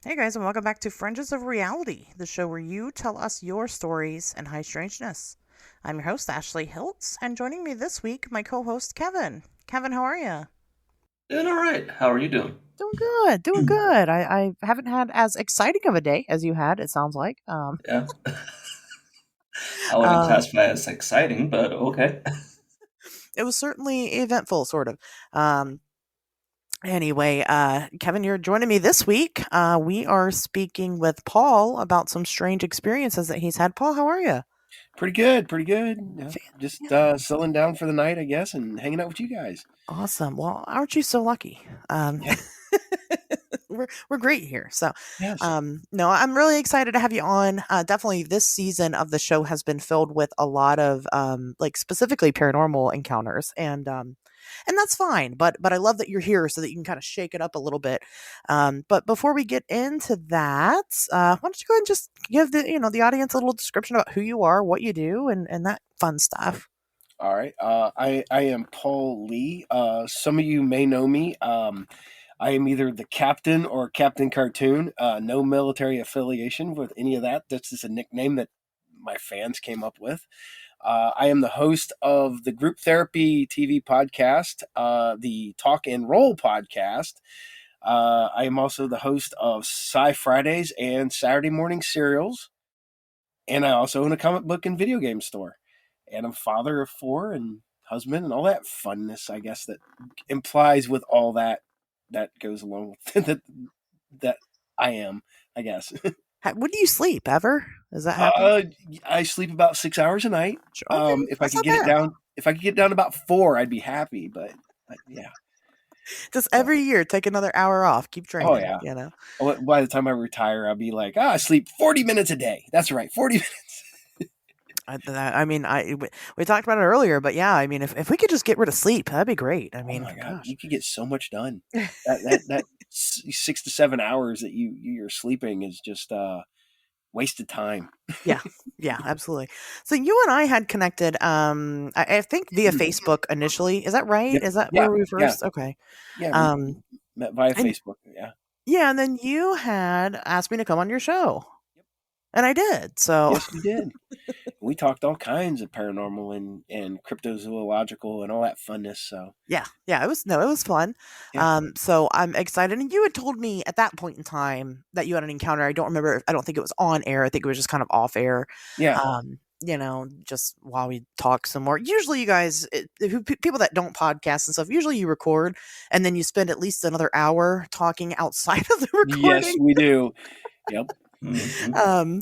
Hey guys, and welcome back to Fringes of Reality, the show where you tell us your stories and high strangeness. I'm your host, Ashley Hiltz, and joining me this week, my co host, Kevin. Kevin, how are you? Doing all right. How are you doing? Doing good, doing good. I haven't had as exciting of a day as you had, it sounds like. Yeah. I wouldn't Uh, classify it as exciting, but okay. it was certainly eventful, sort of. Um, anyway, Kevin, you're joining me this week. We are speaking with Paul about some strange experiences that he's had. Paul, how are you? Pretty good, pretty good. Yeah, just Yeah. settling down for the night, I guess, and hanging out with you guys. Awesome. Well, aren't you so lucky? Yeah. We're great here. So, Yes. no, I'm really excited to have you on. Definitely, this season of the show has been filled with a lot of like specifically paranormal encounters, and that's fine. But I love that you're here so that you can kind of shake it up a little bit. But before we get into that, why don't you go ahead and just give the audience a little description about who you are, what you do, and that fun stuff. All right. I am Paul Lee. Some of you may know me. I am either the captain or Captain Cartoon. No military affiliation with any of that. That's just a nickname that my fans came up with. I am the host of the Group Therapy TV podcast, the Talk and Roll podcast. I am also the host of Sci Fridays and Saturday Morning Serials. And I also own a comic book and video game store. And I'm father of four and husband and all that funness, I guess, that implies with all that goes along with that I am, I guess. When do you sleep ever? Does that happen? uh, I sleep about 6 hours a night. Okay, If I that's could not get it bad. down, if I could get down to about four, I'd be happy. But yeah. Just So, every year, take another hour off. Keep oh training. yeah. By the time I retire, I'll be like, I sleep 40 minutes a day. That's right, 40 minutes. I mean, we talked about it earlier, but yeah, I mean, if we could just get rid of sleep, that'd be great. I Oh mean, my god, gosh. you could get so much done. That 6 to 7 hours that you're sleeping is just wasted time. Yeah, yeah, absolutely. So you and I had connected, I think via Facebook initially. Is that right? Yep. Is that Yeah. where we Yeah. first? Okay. Yeah. We Um, met via and Facebook. Yeah. yeah, and then you had asked me to come on your show, Yep. and I did. So Yes, we did. We talked all kinds of paranormal and cryptozoological and all that funness. So yeah, yeah, it was no, it was fun. yeah. So I'm excited. And you had told me at that point in time that you had an encounter. I don't remember. I don't think it was on air. I think it was just kind of off air. Yeah. Just while we talk some more. Usually, you guys, people that don't podcast and stuff, usually you record and then you spend at least another hour talking outside of the Yes, recording. we do. Yep.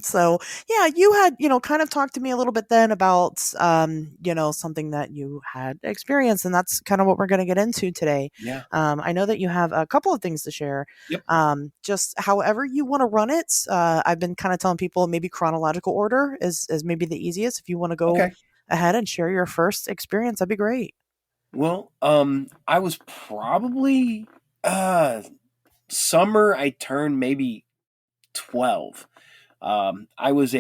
So yeah, you had, kind of talked to me a little bit then about, something that you had experienced, and that's kind of what we're going to get into today. Yeah. I know that you have a couple of things to share. Yep. Just however you want to run it. I've been kind of telling people maybe chronological order is maybe the easiest. If you want to go Okay. ahead and share your first experience, that'd be great. Well, I was probably summer. I turned maybe 12. I was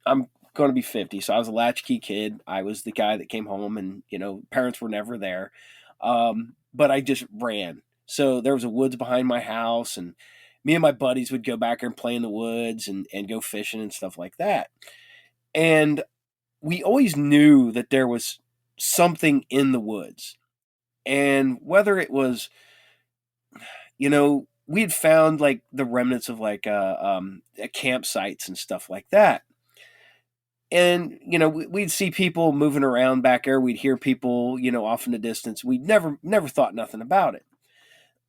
I'm going to be 50, so I was a latchkey kid. I was the guy that came home and, parents were never there. But I just ran. So there was a woods behind my house, and me and my buddies would go back there and play in the woods and go fishing and stuff like that. And we always knew that there was something in the woods. And whether it was, we had found like the remnants of like campsites and stuff like that. And we'd see people moving around back there. We'd hear people, off in the distance. We'd never thought nothing about it.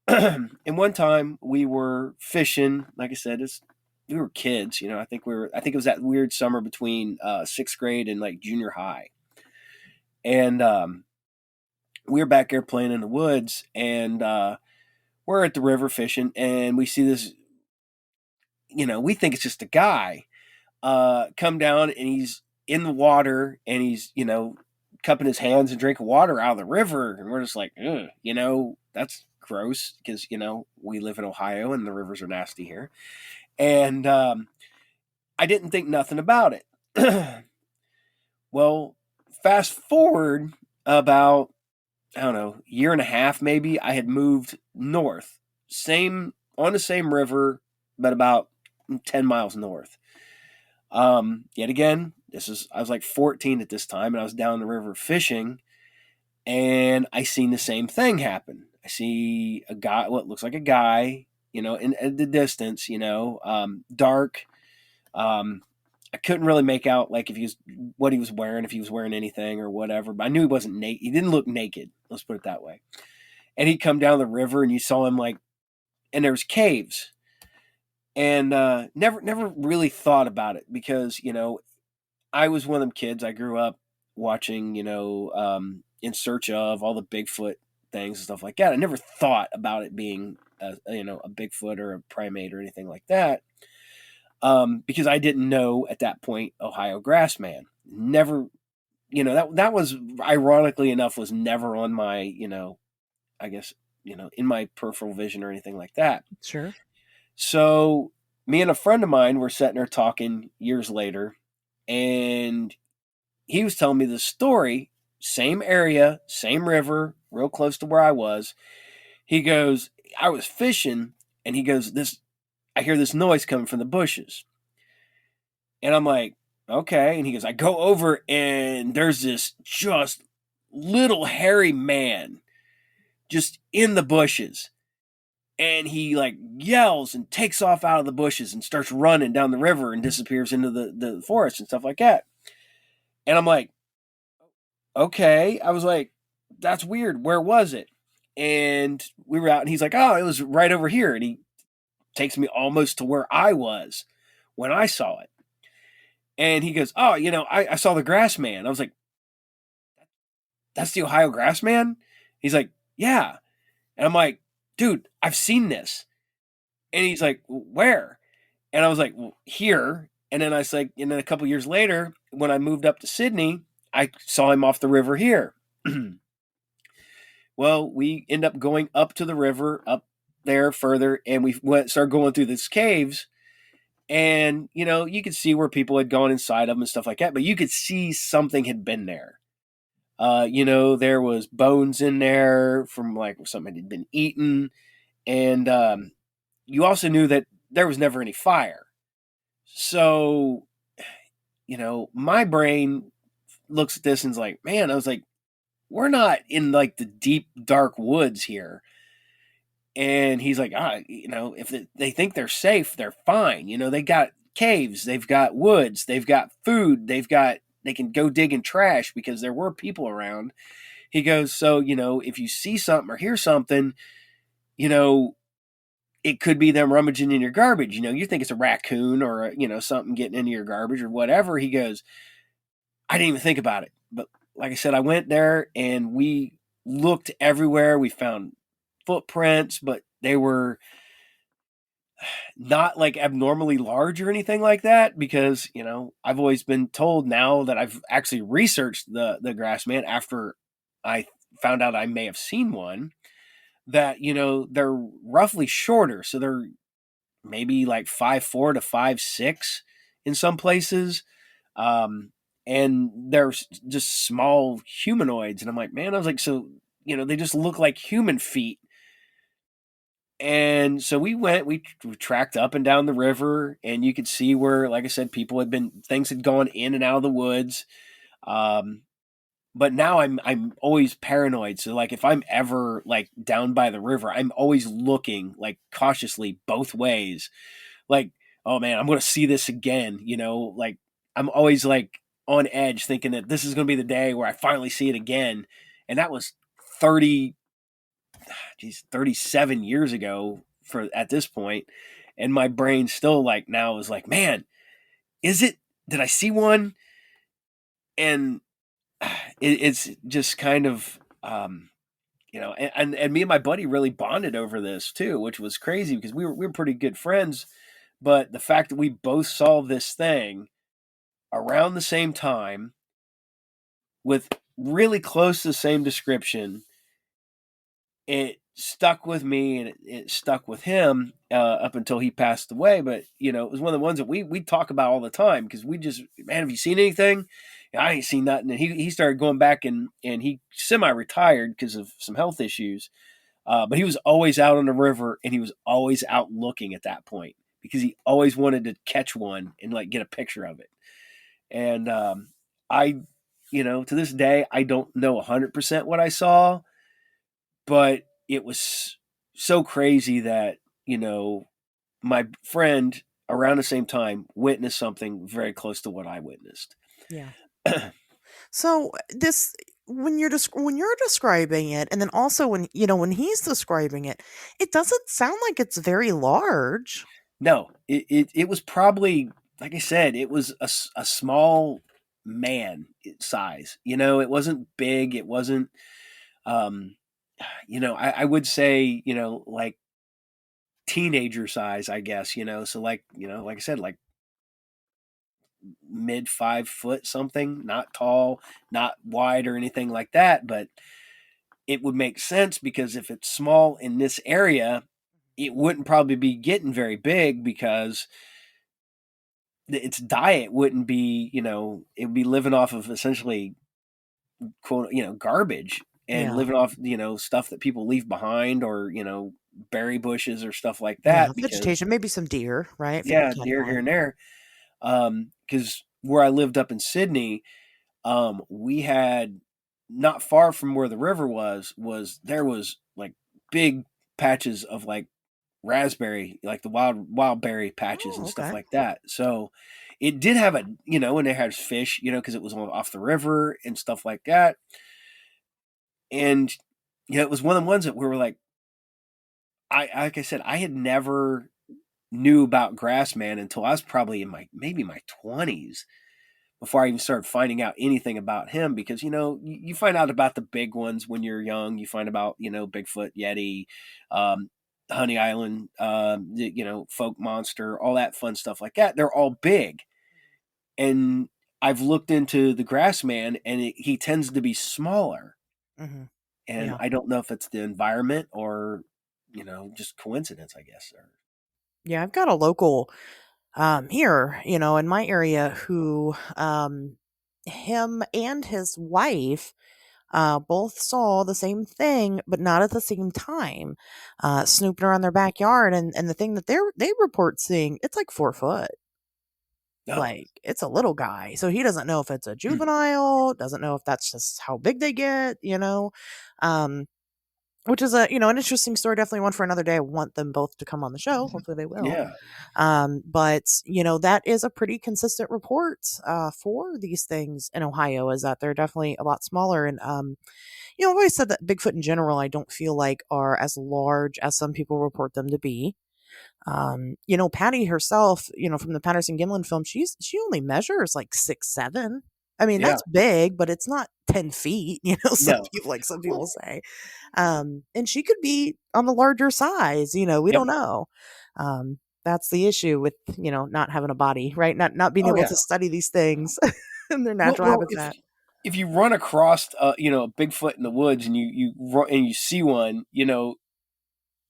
And one time we were fishing. Like I said, we were kids. I think it was that weird summer between sixth grade and like junior high. And we were back there playing in the woods, and we're at the river fishing, and we see this. We think it's just a guy come down, and he's in the water, and he's cupping his hands and drinking water out of the river, and we're just like, ugh, that's gross because we live in Ohio and the rivers are nasty here, and I didn't think nothing about it. Well, fast forward about, I don't know, year and a half maybe, I had moved north. Same on the same river, but about 10 miles north. Yet again, I was like 14 at this time, and I was down the river fishing, and I seen the same thing happen. I see a guy, what looks like a guy, in the distance, dark. I couldn't really make out like what he was wearing, if he was wearing anything or whatever. But I knew he wasn't naked. He didn't look naked. Let's put it that way. And he'd come down the river, and you saw him and there was caves, and never really thought about it because I was one of them kids. I grew up watching In Search of, all the Bigfoot things and stuff like that. I never thought about it being a Bigfoot or a primate or anything like that. Because I didn't know at that point Ohio Grassman. Never, that was, ironically enough, was never on my, I guess, in my peripheral vision or anything like that. Sure. So me and a friend of mine were sitting there talking years later, and he was telling me the story, same area, same river, real close to where I was. He goes, I was fishing, and he goes, I hear this noise coming from the bushes. And I'm like, okay. And he goes, I go over, and there's this just little hairy man just in the bushes. And he yells and takes off out of the bushes and starts running down the river and disappears into the forest and stuff like that. And I'm like, okay. I was like, that's weird. Where was it? And we were out, and he's like, oh, it was right over here. And he takes me almost to where I was when I saw it. And he goes, oh, I saw the grass man. I was like, that's the Ohio grass man? He's like, yeah. And I'm like, dude, I've seen this. And he's like, where? And I was like, well, here. And then I was like, and then a couple years later, when I moved up to Sydney, I saw him off the river here. Well, we end up going up to the river, up there further, and we started going through these caves. And, you could see where people had gone inside them and stuff like that, but you could see something had been there. There was bones in there from something had been eaten. And you also knew that there was never any fire. So, my brain looks at this and is like, man, I was like, we're not in the deep, dark woods here. And he's like, if they think they're safe, they're fine. They got caves, they've got woods, they've got food, they can go dig in trash because there were people around. He goes, so, if you see something or hear something, it could be them rummaging in your garbage. You think it's a raccoon or, something getting into your garbage or whatever. He goes, I didn't even think about it. But like I said, I went there and we looked everywhere. We found footprints, but they were not abnormally large or anything like that because, I've always been told now that I've actually researched the grass man after I found out I may have seen one, that, they're roughly shorter. So they're maybe 5'4" to 5'6" in some places. And they're just small humanoids. And I'm like, man, I was like, so, they just look like human feet. And so we tracked up and down the river, and you could see where, like I said, things had gone in and out of the woods. But now I'm always paranoid. So if I'm ever down by the river, I'm always looking cautiously both ways. Oh man, I'm going to see this again. I'm always on edge thinking that this is going to be the day where I finally see it again. And that was 37 years ago at this point. And my brain still now is man, did I see one? And it's just kind of, and me and my buddy really bonded over this too, which was crazy because we were pretty good friends. But the fact that we both saw this thing around the same time with really close to the same description, it stuck with me and it stuck with him up until he passed away. But, it was one of the ones that we talk about all the time because man, have you seen anything? I ain't seen nothing. And he started going back and he semi-retired because of some health issues. But he was always out on the river, and he was always out looking at that point because he always wanted to catch one and like get a picture of it. And I, to this day, I don't know 100% what I saw, but it was so crazy that, my friend around the same time witnessed something very close to what I witnessed. Yeah. So this when you're describing it, and then also when he's describing it, it doesn't sound like it's very large. No, it was probably, like I said, it was a small man size. It wasn't big. It wasn't, um, I would say, like teenager size, I guess, so like I said, like mid 5 foot something, not tall, not wide or anything like that, but it would make sense because if it's small in this area, it wouldn't probably be getting very big because its diet wouldn't be, it would be living off of essentially quote, garbage and Yeah. living off, stuff that people leave behind or, berry bushes or stuff like Yeah, that because vegetation, maybe some deer, right? If it could yeah, catch deer here one. and there. Because where I lived up in Sydney, we had not far from where the river was there was like big patches of like raspberry, like the wild berry patches Oh, and stuff okay. like that. So it did have and it has fish, because it was off the river and stuff like that. And it was one of the ones that we were like, like I said, I had never knew about Grassman until I was probably in my 20s before I even started finding out anything about him because you find out about the big ones when you're young. You find about Bigfoot, Yeti, um, Honey Island, folk monster, all that fun stuff like that. They're all big, and I've looked into the Grassman, and he tends to be smaller. Hmm. And Yeah. I don't know if it's the environment or just coincidence, I guess. Or Yeah, I've got a local here, in my area who him and his wife both saw the same thing, but not at the same time. Snooping around their backyard, and the thing that they report seeing, it's like 4 foot. no, Like it's a little guy, so he doesn't know if it's a juvenile. Doesn't know if that's just how big they get. Um, which is an interesting story. Definitely one for another day. I want them both to come on the show. Hopefully they will. yeah, But that is a pretty consistent report for these things in Ohio. Is that they're definitely a lot smaller, and I've always said that Bigfoot in general, I don't feel like are as large as some people report them to be. Patty herself, from the Patterson Gimlin film, she only measures like 6'7". I mean, yeah, that's big, but it's not 10 feet. no, Some well, people say, and she could be on the larger size. We yep, don't know. That's the issue with not having a body, right? Not being oh able yeah. to study these things in their Well, natural well, if habitat. if you run across a Bigfoot in the woods and you see one,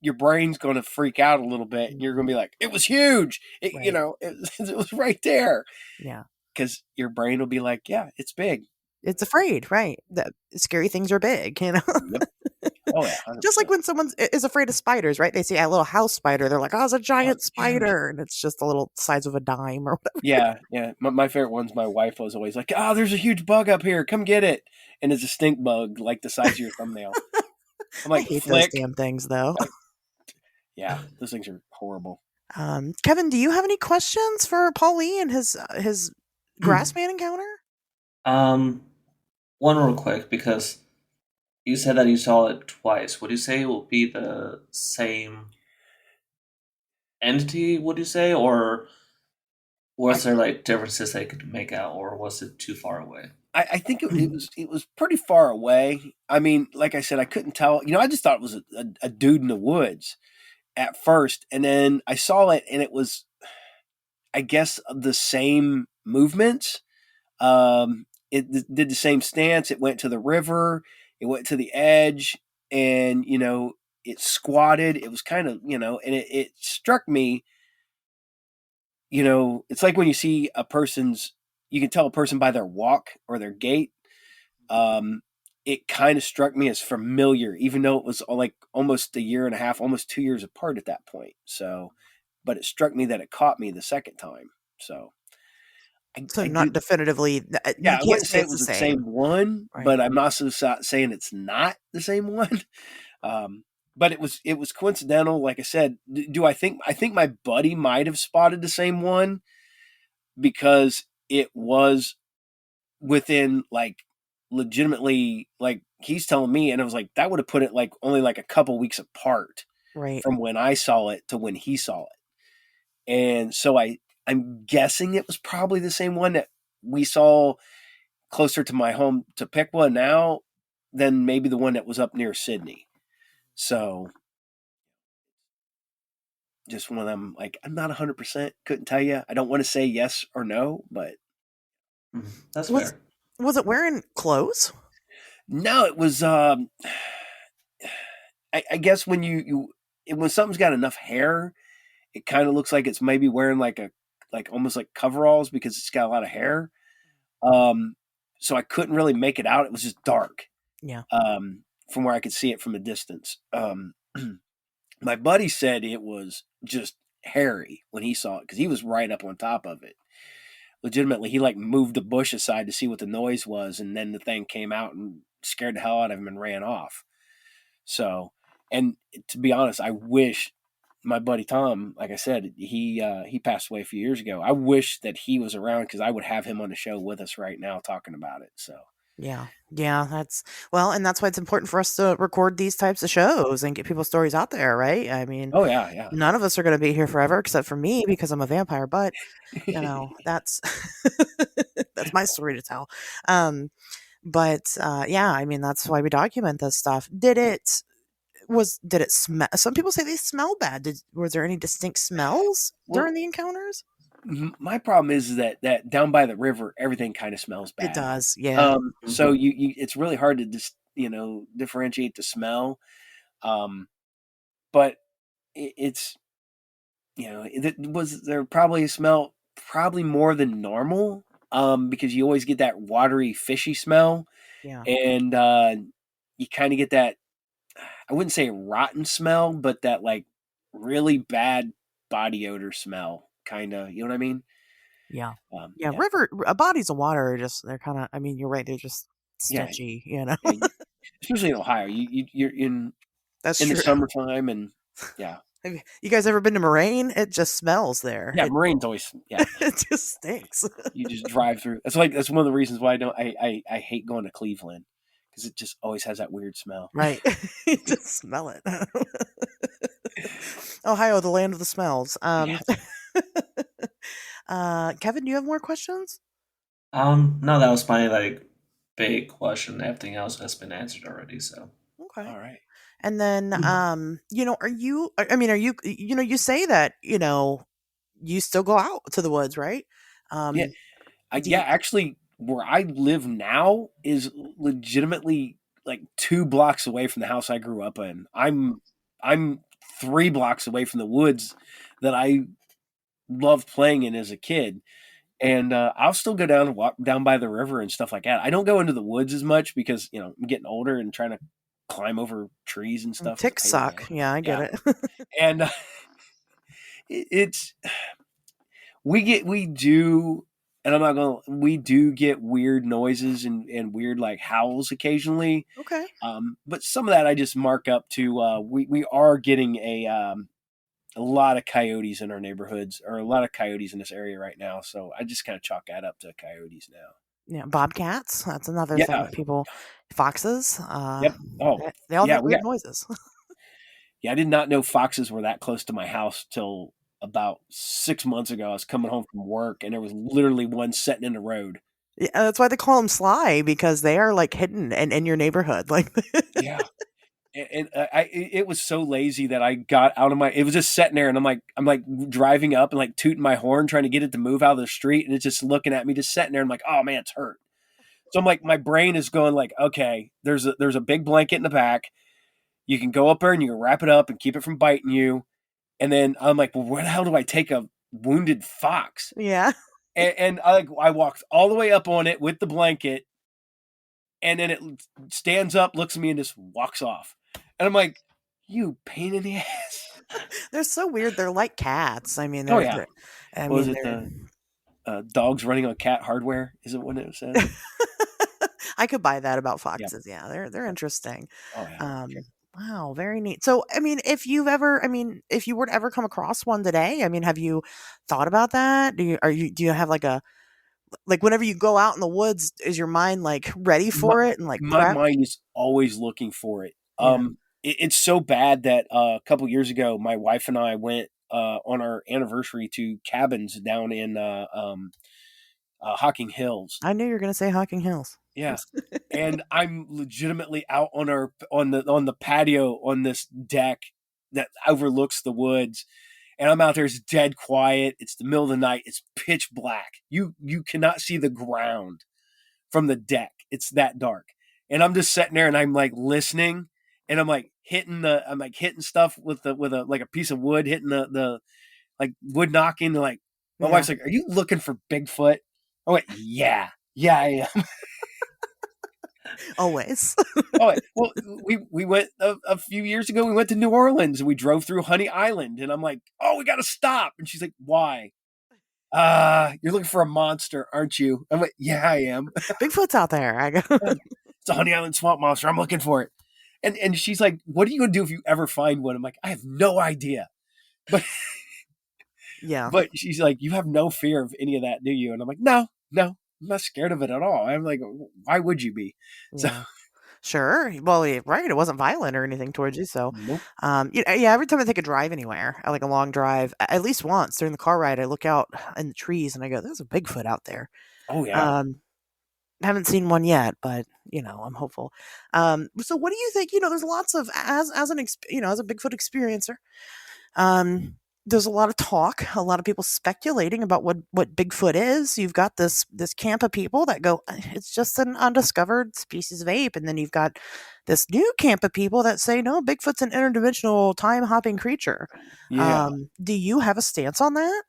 your brain's going to freak out a little bit. You're going Mhm. to be like, "It was huge! Right? It was right there." Yeah. Because your brain will be like, "Yeah, it's big." It's afraid, right? The scary things are big. Yep. Oh yeah, hundred Just like percent. when someone is afraid of spiders, right? They see a little house spider, they're like, "Oh, it's a Oh, giant huge. spider," and it's just a little size of a dime or whatever. Yeah, yeah. My favorite one's my wife was always like, "Oh, there's a huge bug up here. Come get it." And it's a stink bug, like the size of your thumbnail. I'm I like, hate those flick. damn things, though. Like, yeah, those things are horrible. Kevin, do you have any questions for Paulie and his Grassman encounter? Um, one real quick because you said that you saw it twice. Would you say it will be the same entity? Would you say, or I was there like differences that you could make out, or was it too far away? I think it was pretty far away. I mean, like I said, I couldn't tell. I just thought it was a dude in the woods at first, and then I saw it, and it was, I guess, the same movements. It did the same stance. It went to the river. It went to the edge, and it squatted. It was kind of and it struck me. It's like when you see you can tell a person by their walk or their gait. Um, it kind of struck me as familiar, even though it was like almost a year and a half, almost 2 years apart at that point. So, but it struck me that it caught me the second time. So So I not do, definitively, you yeah, I can't wouldn't say say it it's the was the same same, one, right? but I'm also saying it's not the same one. Um, but it was coincidental. Like I said, do I think my buddy might have spotted the same one because it was within like legitimately like he's telling me, and I was like that would have put it like only like a couple weeks apart Right. from when I saw it to when he saw it. And so I'm guessing it was probably the same one that we saw closer to my home to Piqua now than maybe the one that was up near Sydney. So just one of them, like, I'm not 100%, couldn't tell you. I don't want to say yes or no, but That's Was fair. was it wearing clothes? no, it was, I guess when when something's got enough hair, it kind of looks like it's maybe wearing like almost like coveralls because it's got a lot of hair. Um, so I couldn't really make it out. It was just dark. Yeah. From where I could see it from a distance. My buddy said it was just hairy when he saw it because he was right up on top of it. Legitimately, he like moved a bush aside to see what the noise was, and then the thing came out and scared the hell out of him and ran off. So, and to be honest, I wish my buddy Tom, like I said, he passed away a few years ago. I wish that he was around because I would have him on the show with us right now talking about it. So, Yeah. Yeah, and that's why it's important for us to record these types of shows and get people's stories out there, right? I mean, oh yeah, yeah. none of us are going to be here forever except for me because I'm a vampire, but that's that's my story to tell. Um, but yeah, I mean, that's why we document this stuff. Did it smell? Some people say they smell bad. Was there any distinct smells during Well, the encounters? my problem is that down by the river, everything kind of smells It bad. does. Yeah. So Hmm. it's really hard to just differentiate the smell. But it's was there probably a smell probably more than normal because you always get that watery fishy smell Yeah. and you kind of get that I wouldn't say rotten smell but that like really bad body odor smell kind of, you know what I mean. Yeah. Yeah. Yeah, Bodies of water are just, they're kind of, I mean, you're right. They're just yeah, sketchy, yeah, especially in Ohio you're That's in the true. summertime and yeah, Have you guys ever been to Moraine? It just smells there. yeah, Marine's always, yeah. It just stinks. You just drive through. That's one of the reasons why I hate going to Cleveland because it just always has that weird smell. Right. You just smell it. Ohio, the land of the smells. Yeah. Kevin, do you have more questions? No, that was my like big question. Everything else has been answered already. So, Okay. All right. And then, are you, I mean, are you, you say that, you still go out to the woods, right? Yeah. Um, do Yeah. you, Actually, where I live now is legitimately like 2 blocks away from the house I grew up in. I'm 3 blocks away from the woods that I loved playing in as a kid. And I'll still go down and walk down by the river and stuff like that. I don't go into the woods as much because I'm getting older and trying to climb over trees and stuff is a ticks pain in the suck. ass. Yeah, I get Yeah, it. and it's we do, and I'm not gonna we do get weird noises and weird like howls occasionally. Okay. But some of that I just mark up to we are getting a lot of coyotes in our neighborhoods or a lot of coyotes in this area right now. So I just kind of chalk that up to coyotes now. Yeah, bobcats. That's another thing Yeah. that people, foxes. Yep. Oh, They all yeah. make weird noises. Yeah. I did not know foxes were that close to my house till about 6 months ago. I was coming home from work and there was literally one sitting in the road. Yeah, that's why they call them sly because they are like hidden and in your neighborhood. Like, Yeah. And it was so lazy that I got out of my. It was just sitting there, and I'm like driving up and like tooting my horn, trying to get it to move out of the street, and it's just looking at me, just sitting there. And I'm like, oh man, it's hurt. So I'm like, my brain is going like, okay, there's a big blanket in the back. You can go up there and you can wrap it up and keep it from biting you. And then I'm like, well, where the hell do I take a wounded fox? yeah. And I walked all the way up on it with the blanket, and then it stands up, looks at me, and just walks off. And I'm like, you pain in the ass. They're so weird. They're like cats. I mean, Oh yeah. I Was mean, it they're. the dogs running on cat hardware? Is it what it says? I could buy that about Yeah. foxes. Yeah, they're interesting. Oh yeah. Okay. Um, wow, very neat. So, I mean, if you were to ever come across one today, I mean, have you thought about that? Do you have like a like whenever you go out in the woods, is your mind like ready My, for it and like my prepped? mind is always looking for it. Yeah, It's so bad that a couple years ago, my wife and I went on our anniversary to cabins down in Hocking Hills. I knew you were gonna say Hocking Hills. Yeah. And I'm legitimately out on the patio on this deck that overlooks the woods. And I'm out there, it's dead quiet. It's the middle of the night. It's pitch black. You cannot see the ground from the deck. It's that dark. And I'm just sitting there and I'm like listening and I'm like hitting stuff with a like a piece of wood, hitting the like wood knocking, like my Yeah, wife's like, "Are you looking for Bigfoot?" I went, "Yeah. Yeah, I am." always. Oh, well, we went a few years ago. We went to New Orleans and we drove through Honey Island, and I'm like, "Oh, we got to stop." And she's like, "Why?" You're looking for a monster, aren't you? I'm like, "Yeah, I am." Bigfoot's out there. I go. It's a Honey Island swamp monster. I'm looking for it. And she's like, "What are you gonna do if you ever find one?" I'm like, "I have no idea." But Yeah, but she's like, "You have no fear of any of that, do you?" And I'm like, "No, no, I'm not scared of it at all." I'm like, "Why would you be?" So yeah. Sure. Well, yeah, right. It wasn't violent or anything towards you. So, nope. yeah. Every time I take a drive anywhere, like a long drive, at least once during the car ride, I look out in the trees and I go, "There's a Bigfoot out there." Oh yeah. Um, haven't seen one yet, but I'm hopeful. So what do you think? There's lots of as a Bigfoot experiencer. Um, there's a lot of talk, a lot of people speculating about what Bigfoot is. You've got this camp of people that go, it's just an undiscovered species of ape, and then you've got this new camp of people that say, no, Bigfoot's an interdimensional time hopping creature. Yeah. Do you have a stance on that?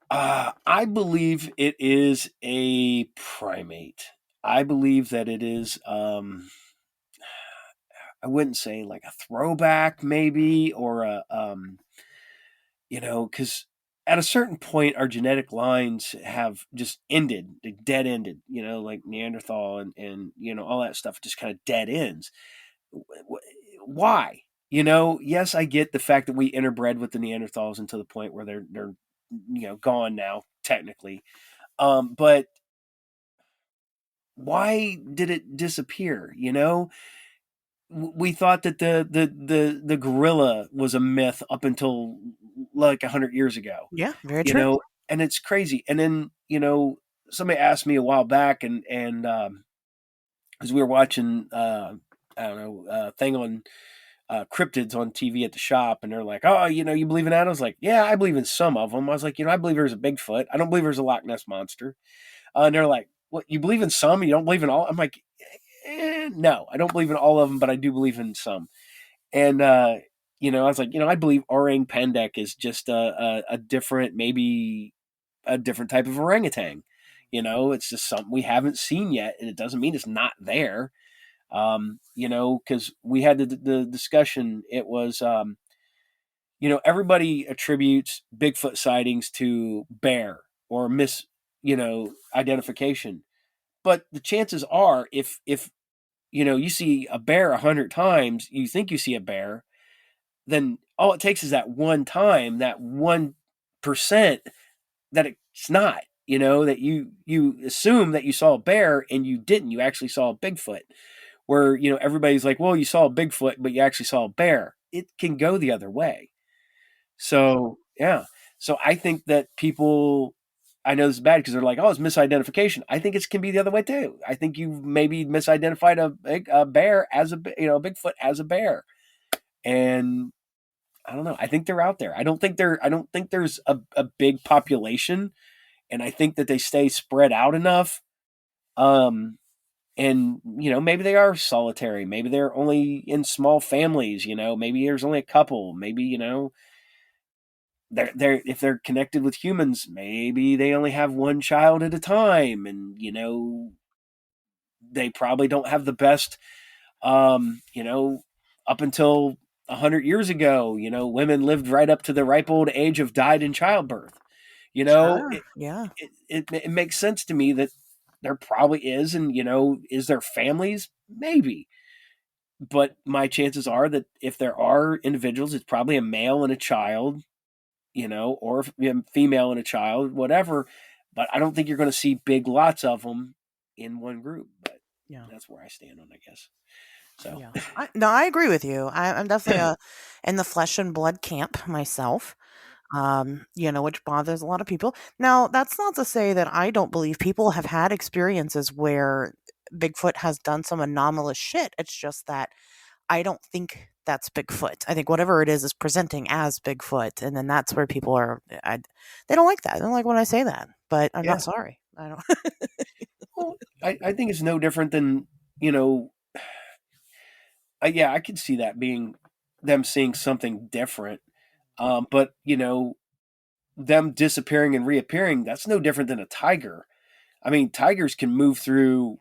I believe it is a primate. I believe that it is. I wouldn't say like a throwback, maybe, or because at a certain point, our genetic lines have just ended, they dead ended. Like Neanderthal and all that stuff just kind of dead ends. Why? Yes, I get the fact that we interbred with the Neanderthals until the point where they're gone now, technically. But why did it disappear? We thought that the gorilla was a myth up until like 100 years ago. Yeah, very you true. know, and it's crazy. And then somebody asked me a while back, and because we were watching I don't know thing on cryptids on TV at the shop, and they're like, "Oh, you believe in that?" I was like, "Yeah, I believe in some of them." I was like, "I believe there's a Bigfoot. I don't believe there's a Loch Ness monster." And they're like, "What? You believe in some? You don't believe in all?" I'm like, "No, I don't believe in all of them, but I do believe in some." And I was like, I believe orang pendek is just a different, maybe a different type of orangutan. It's just something we haven't seen yet, and it doesn't mean it's not there. Because we had the discussion. It was, everybody attributes Bigfoot sightings to bear or identification. But the chances are, if you see a bear 100 times, you think you see a bear, then all it takes is that one time, that 1% that it's not. That you assume that you saw a bear and you didn't. You actually saw a Bigfoot. Where everybody's like, well, you saw a Bigfoot, but you actually saw a bear. It can go the other way. So yeah. So I think that people, I know this is bad because they're like, oh, it's misidentification. I think it can be the other way too. I think you've maybe misidentified a bear as a Bigfoot as a bear, and I don't know. I think they're out there. I don't think there's a big population, and I think that they stay spread out enough. Um, and maybe they are solitary. Maybe they're only in small families. Maybe there's only a couple. Maybe they're if they're connected with humans, maybe they only have one child at a time, and they probably don't have the best, you know, up until 100 years ago, you know, women lived right up to the ripe old age of died in childbirth. You know, Sure. Yeah. it makes sense to me that there probably is, and you know, is there families? Maybe, but my chances are that if there are individuals, it's probably a male and a child, you know, or a female and a child, whatever. But I don't think you're going to see big lots of them in one group. But Yeah. that's where I stand on, I guess. So Yeah. No, I agree with you. I'm definitely in the flesh and blood camp myself. Which bothers a lot of people. Now, that's not to say that I don't believe people have had experiences where Bigfoot has done some anomalous shit. It's just that I don't think that's Bigfoot. I think whatever it is presenting as Bigfoot, and then that's where people are. They don't like that. They don't like when I say that. But I'm not yeah, sorry. I don't. well, I think it's no different than, you know, yeah, I could see that being them seeing something different. But you know, them disappearing and reappearing, that's no different than a tiger. I mean, tigers can move through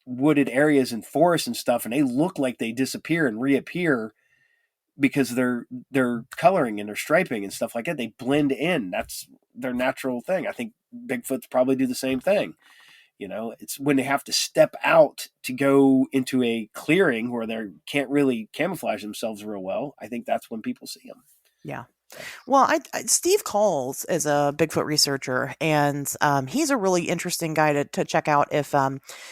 wooded areas and forests and stuff, and they look like they disappear and reappear because they're coloring and they're striping and stuff like that. They blend in. That's their natural thing. I think Bigfoots probably do the same thing. You know, it's when they have to step out to go into a clearing where they can't really camouflage themselves real well. I think that's when people see them. Yeah. So, Well, Steve Calls is a Bigfoot researcher, and he's a really interesting guy to check out if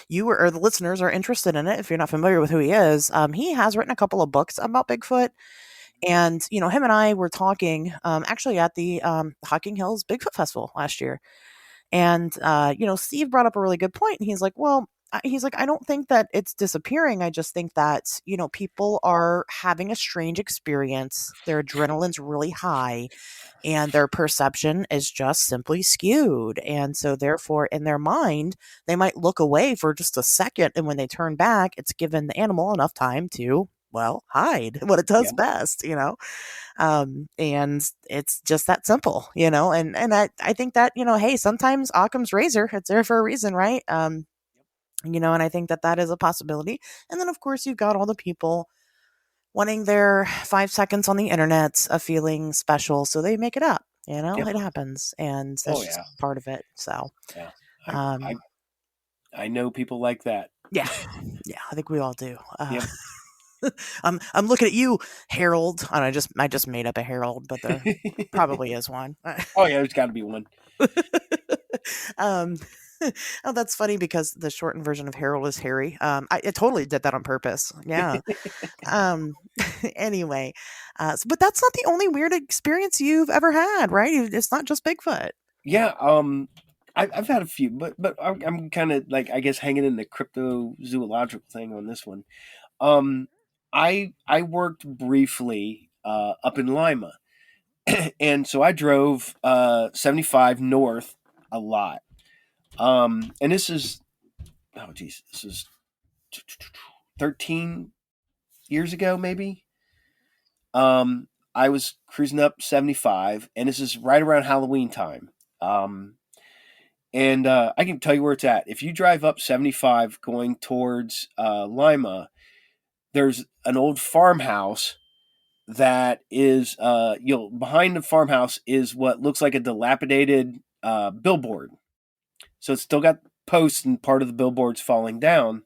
you or the listeners are interested in it. If you're not familiar with who he is, he has written a couple of books about Bigfoot, and him and I were talking actually at the Hocking Hills Bigfoot Festival last year, and Steve brought up a really good point, and he's like, well. He's like, I don't think that it's disappearing. I just think that, people are having a strange experience. Their adrenaline's really high and their perception is just simply skewed. And so, therefore, in their mind, they might look away for just a second. And when they turn back, it's given the animal enough time to, well, hide what it does yeah, best. And it's just that simple, and I think that, hey, sometimes Occam's razor, it's there for a reason, right? And I think that that is a possibility. And then, of course, you've got all the people wanting their 5 seconds on the internet of feeling special, so they make it up. yep. It happens, and Oh that's just yeah, part of it. So, yeah. I I um, I know people like that. yeah, yeah, I think we all do. Yep. I'm looking at you, Harold. And I just made up a Harold, but there probably is one. Oh yeah, there's got to be one. um, oh, that's funny because the shortened version of Harold is Harry. I totally did that on purpose. Yeah. Um, anyway, but that's not the only weird experience you've ever had, right? It's not just Bigfoot. Yeah. I've had a few, but I'm kind of like, I guess, hanging in the cryptozoological thing on this one. Um, I worked briefly up in Lima, and so I drove 75 north a lot. And this is, oh geez, this is 13 years ago, maybe. I was cruising up 75, and this is right around Halloween time. Um, and I can tell you where it's at. If you drive up 75 going towards Lima, there's an old farmhouse that is, behind the farmhouse is what looks like a dilapidated billboard. So it's still got posts and part of the billboard's falling down.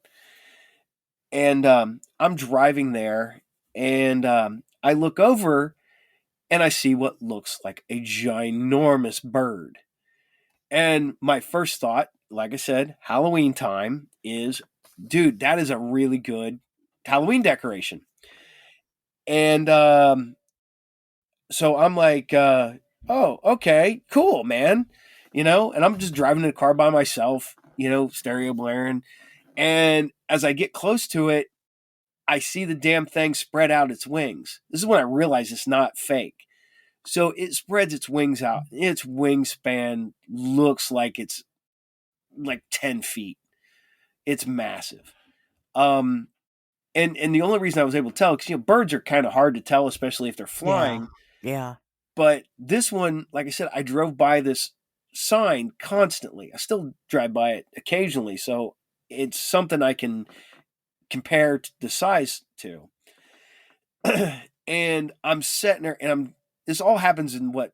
And I'm driving there, and I look over and I see what looks like a ginormous bird. And my first thought, like I said, Halloween time is, dude, that is a really good Halloween decoration. And so I'm like, oh, okay, cool, man. And I'm just driving in the car by myself, stereo blaring. And as I get close to it, I see the damn thing spread out its wings. This is when I realize it's not fake. So it spreads its wings out. Its wingspan looks like it's like 10 feet. It's massive. Um, and the only reason I was able to tell, because birds are kind of hard to tell, especially if they're Yeah. flying. Yeah. But this one, like I said, I drove by this sign constantly. I still drive by it occasionally. So, it's something I can compare the size to. And I'm sitting there, and this all happens in what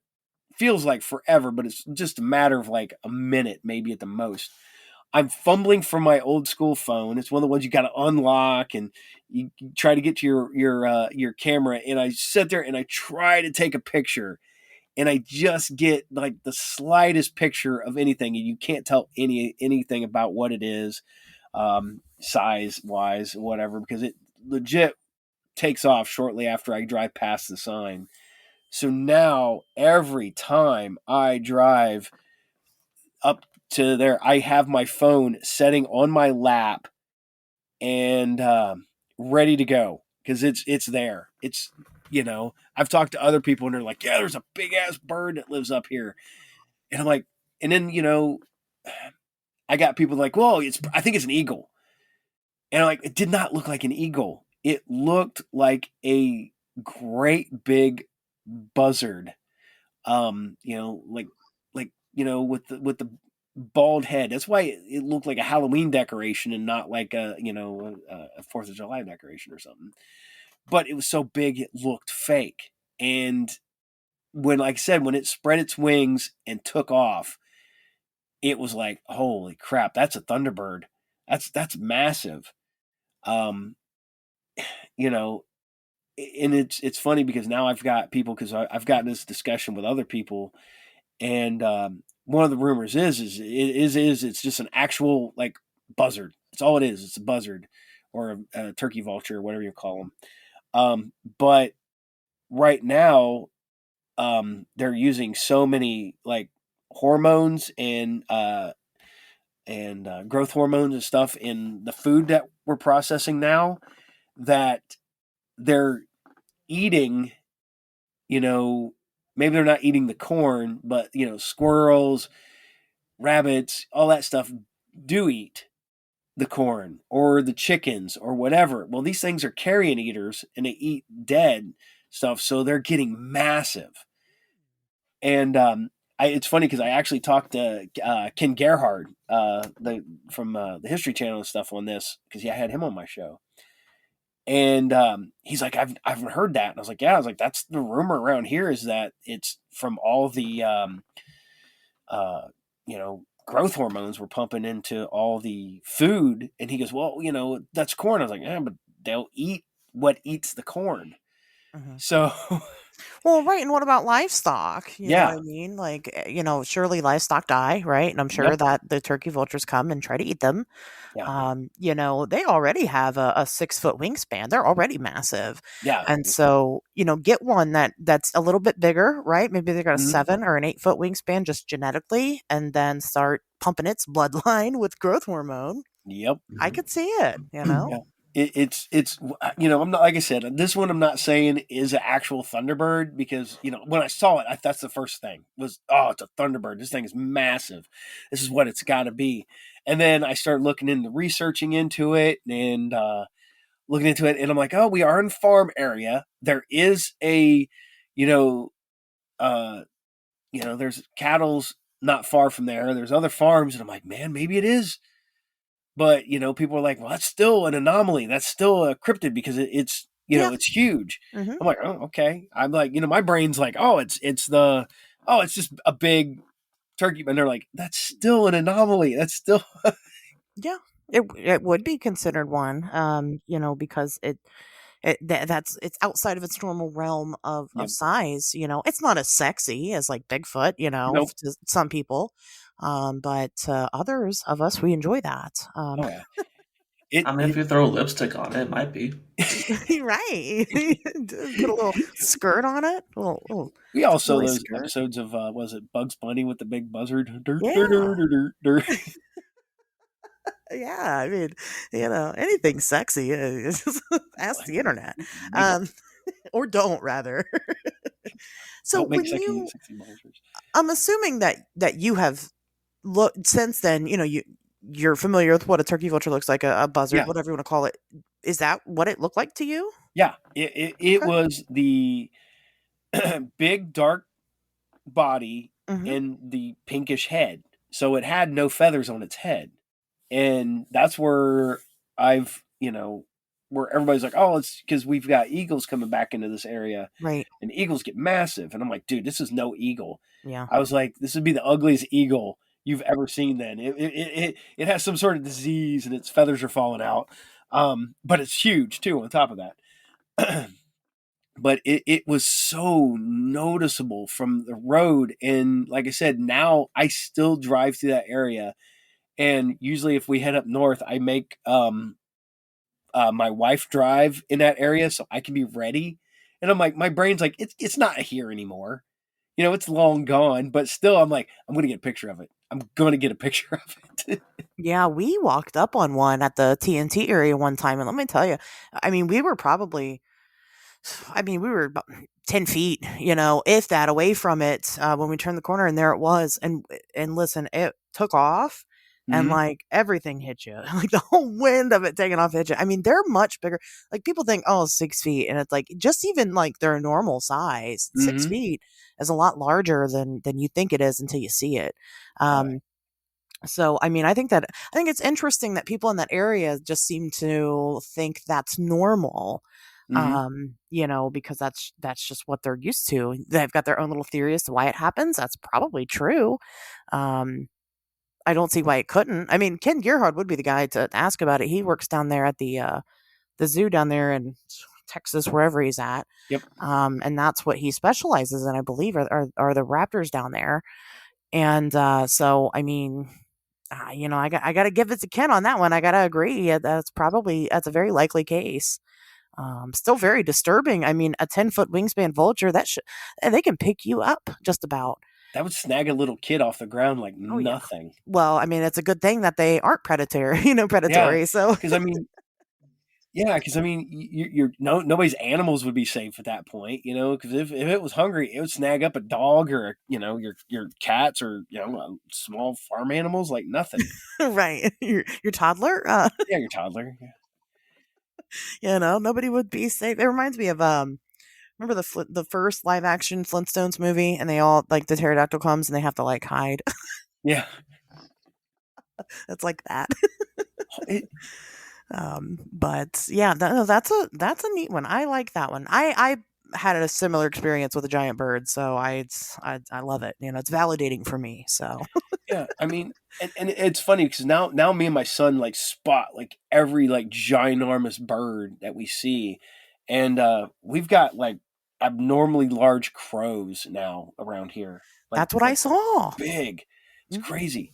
feels like forever, but it's just a matter of like a minute, maybe at the most. I'm fumbling for my old school phone. It's one of the ones you got to unlock, and you try to get to your camera. And I sit there and I try to take a picture, and I just get like the slightest picture of anything, and you can't tell anything about what it is, size wise, whatever, because it legit takes off shortly after I drive past the sign. So now every time I drive up to there, I have my phone setting on my lap and ready to go because it's there. It's, I've talked to other people and they're like, yeah, there's a big ass bird that lives up here, and I'm like, and then I got people like, well, I think it's an eagle, and I'm like, it did not look like an eagle. It looked like a great big buzzard, with the bald head. That's why it looked like a Halloween decoration and not like a 4th of July decoration or something. But it was so big it looked fake. And like I said, when it spread its wings and took off, it was like, holy crap, that's a Thunderbird. That's massive. Um, you know, and it's funny because now I've got people, because I've gotten this discussion with other people, and one of the rumors is it's just an actual like buzzard. That's all it is. It's a buzzard or a turkey vulture, whatever you call them. But right now, they're using so many like hormones and growth hormones and stuff in the food that we're processing now that they're eating, maybe they're not eating the corn, but squirrels, rabbits, all that stuff do eat the corn or the chickens or whatever. Well, these things are carrion eaters and they eat dead stuff, so they're getting massive. And it's funny because I actually talked to Ken Gerhard, from the History Channel and stuff on this, because I had him on my show. And he's like, I've heard that. And I was like, yeah. I was like, that's the rumor around here, is that it's from all the, growth hormones we're pumping into all the food. And he goes, well, that's corn. I was like, yeah, but they'll eat what eats the corn. Mhm. So, Well, right, and what about livestock? You know what yeah. I mean? Like, surely livestock die, right? And I'm sure Yep. that the turkey vultures come and try to eat them. Yeah. They already have a 6-foot wingspan. They're already massive. Yeah. And so, get one that's a little bit bigger, right? Maybe they got a Mhm. 7 or an 8-foot wingspan just genetically, and then start pumping its bloodline with growth hormone. Yep. I could see it, you know? Yeah. It's I'm not, like I said, this one I'm not saying is an actual Thunderbird, because when I saw it, that's the first thing was, oh, it's a Thunderbird. This thing is massive. This is what it's got to be. And then I started looking into researching into it and looking into it, and I'm like, oh, we are in farm area. There is a, uh, there's cattle's not far from there. There's other farms, and I'm like, man, maybe it is. But people are like, well, that's still an anomaly. That's still a cryptid because it's Yeah. it's huge. Mhm. I'm like, oh, okay. I'm like, my brain's like, oh, it's just a big turkey, and they're like, that's still an anomaly. That's still Yeah. It would be considered one, because it's outside of its normal realm of yep. size. It's not as sexy as like Bigfoot, Nope. to some people, but others of us, we enjoy that. Oh yeah. It I mean, if it you throw lipstick on it, it might be. Right. Put a little skirt on it, a little we all saw toy those skirt. episodes of was it Bugs Bunny with the big buzzard? Dur, dur, Yeah. dur, dur, dur, dur. Yeah, I mean, anything sexy, just ask the internet, Make um, or don't rather. So Don't make when sexy buzzards. I'm assuming that you have looked since then. You're familiar with what a turkey vulture looks like, a buzzard, Yeah. whatever you want to call it. Is that what it looked like to you? Yeah. It Okay. was the big dark body Hmm. and the pinkish head. So it had no feathers on its head. And that's where I've, where everybody's like, oh, it's because we've got eagles coming back into this area, Right. and eagles get massive. And I'm like, dude, this is no eagle. Yeah. I was like, this would be the ugliest eagle you've ever seen. Then it has some sort of disease and its feathers are falling out. But it's huge too. On top of that, but it was so noticeable from the road. And like I said, now I still drive through that area. And usually, if we head up north, I make my wife drive in that area so I can be ready. And I'm like, my brain's like, it's not here anymore. It's long gone, but still, I'm like, I'm gonna get a picture of it. I'm gonna get a picture of it. Yeah, we walked up on one at the TNT area one time, and let me tell you, I mean, we were probably, I mean, we were about 10 feet, if that, away from it when we turned the corner, and there it was. And listen, it took off, and Mm-hmm. like everything hit you, like the whole wind of it taking off hit you. I mean, they're much bigger. Like people think, oh, 6 feet, and it's like just even like their normal size, six Mm-hmm. feet is a lot larger than you think it is until you see it. Oh yeah. Um, so, I mean, I think it's interesting that people in that area just seem to think that's normal. Mm-hmm. Because that's just what they're used to. They've got their own little theory as to why it happens. That's probably true. Um, I don't see why it couldn't. I mean, Ken Gerhard would be the guy to ask about it. He works down there at the zoo down there in Texas, wherever he's at. Yep. And that's what he specializes in, I believe, are the raptors down there. And so, I mean, I got to give it to Ken on that one. I got to agree. Yeah, that's a very likely case. Still very disturbing. I mean, a 10-foot wingspan vulture they can pick you up just about. That would snag a little kid off the ground like Oh yeah. nothing. Well, I mean, it's a good thing that they aren't predatory. Yeah, Predatory. So because I mean, yeah, because I mean, you're no nobody's animals would be safe at that point, because if it was hungry, it would snag up a dog or your cats or small farm animals like nothing. right, your toddler. Yeah, your toddler. Yeah. Nobody would be safe. It reminds me of remember the first live action Flintstones movie, and they all like the pterodactyl comes and they have to like hide. Yeah. It's like that. It, But yeah, no, that's a neat one. I like that one. I had a similar experience with a giant bird, so I love it. It's validating for me. So yeah, I mean, and it's funny because now me and my son like spot like every like ginormous bird that we see, and we've got like abnormally large crows now around here, that's what I like saw. big. It's Mhm. crazy.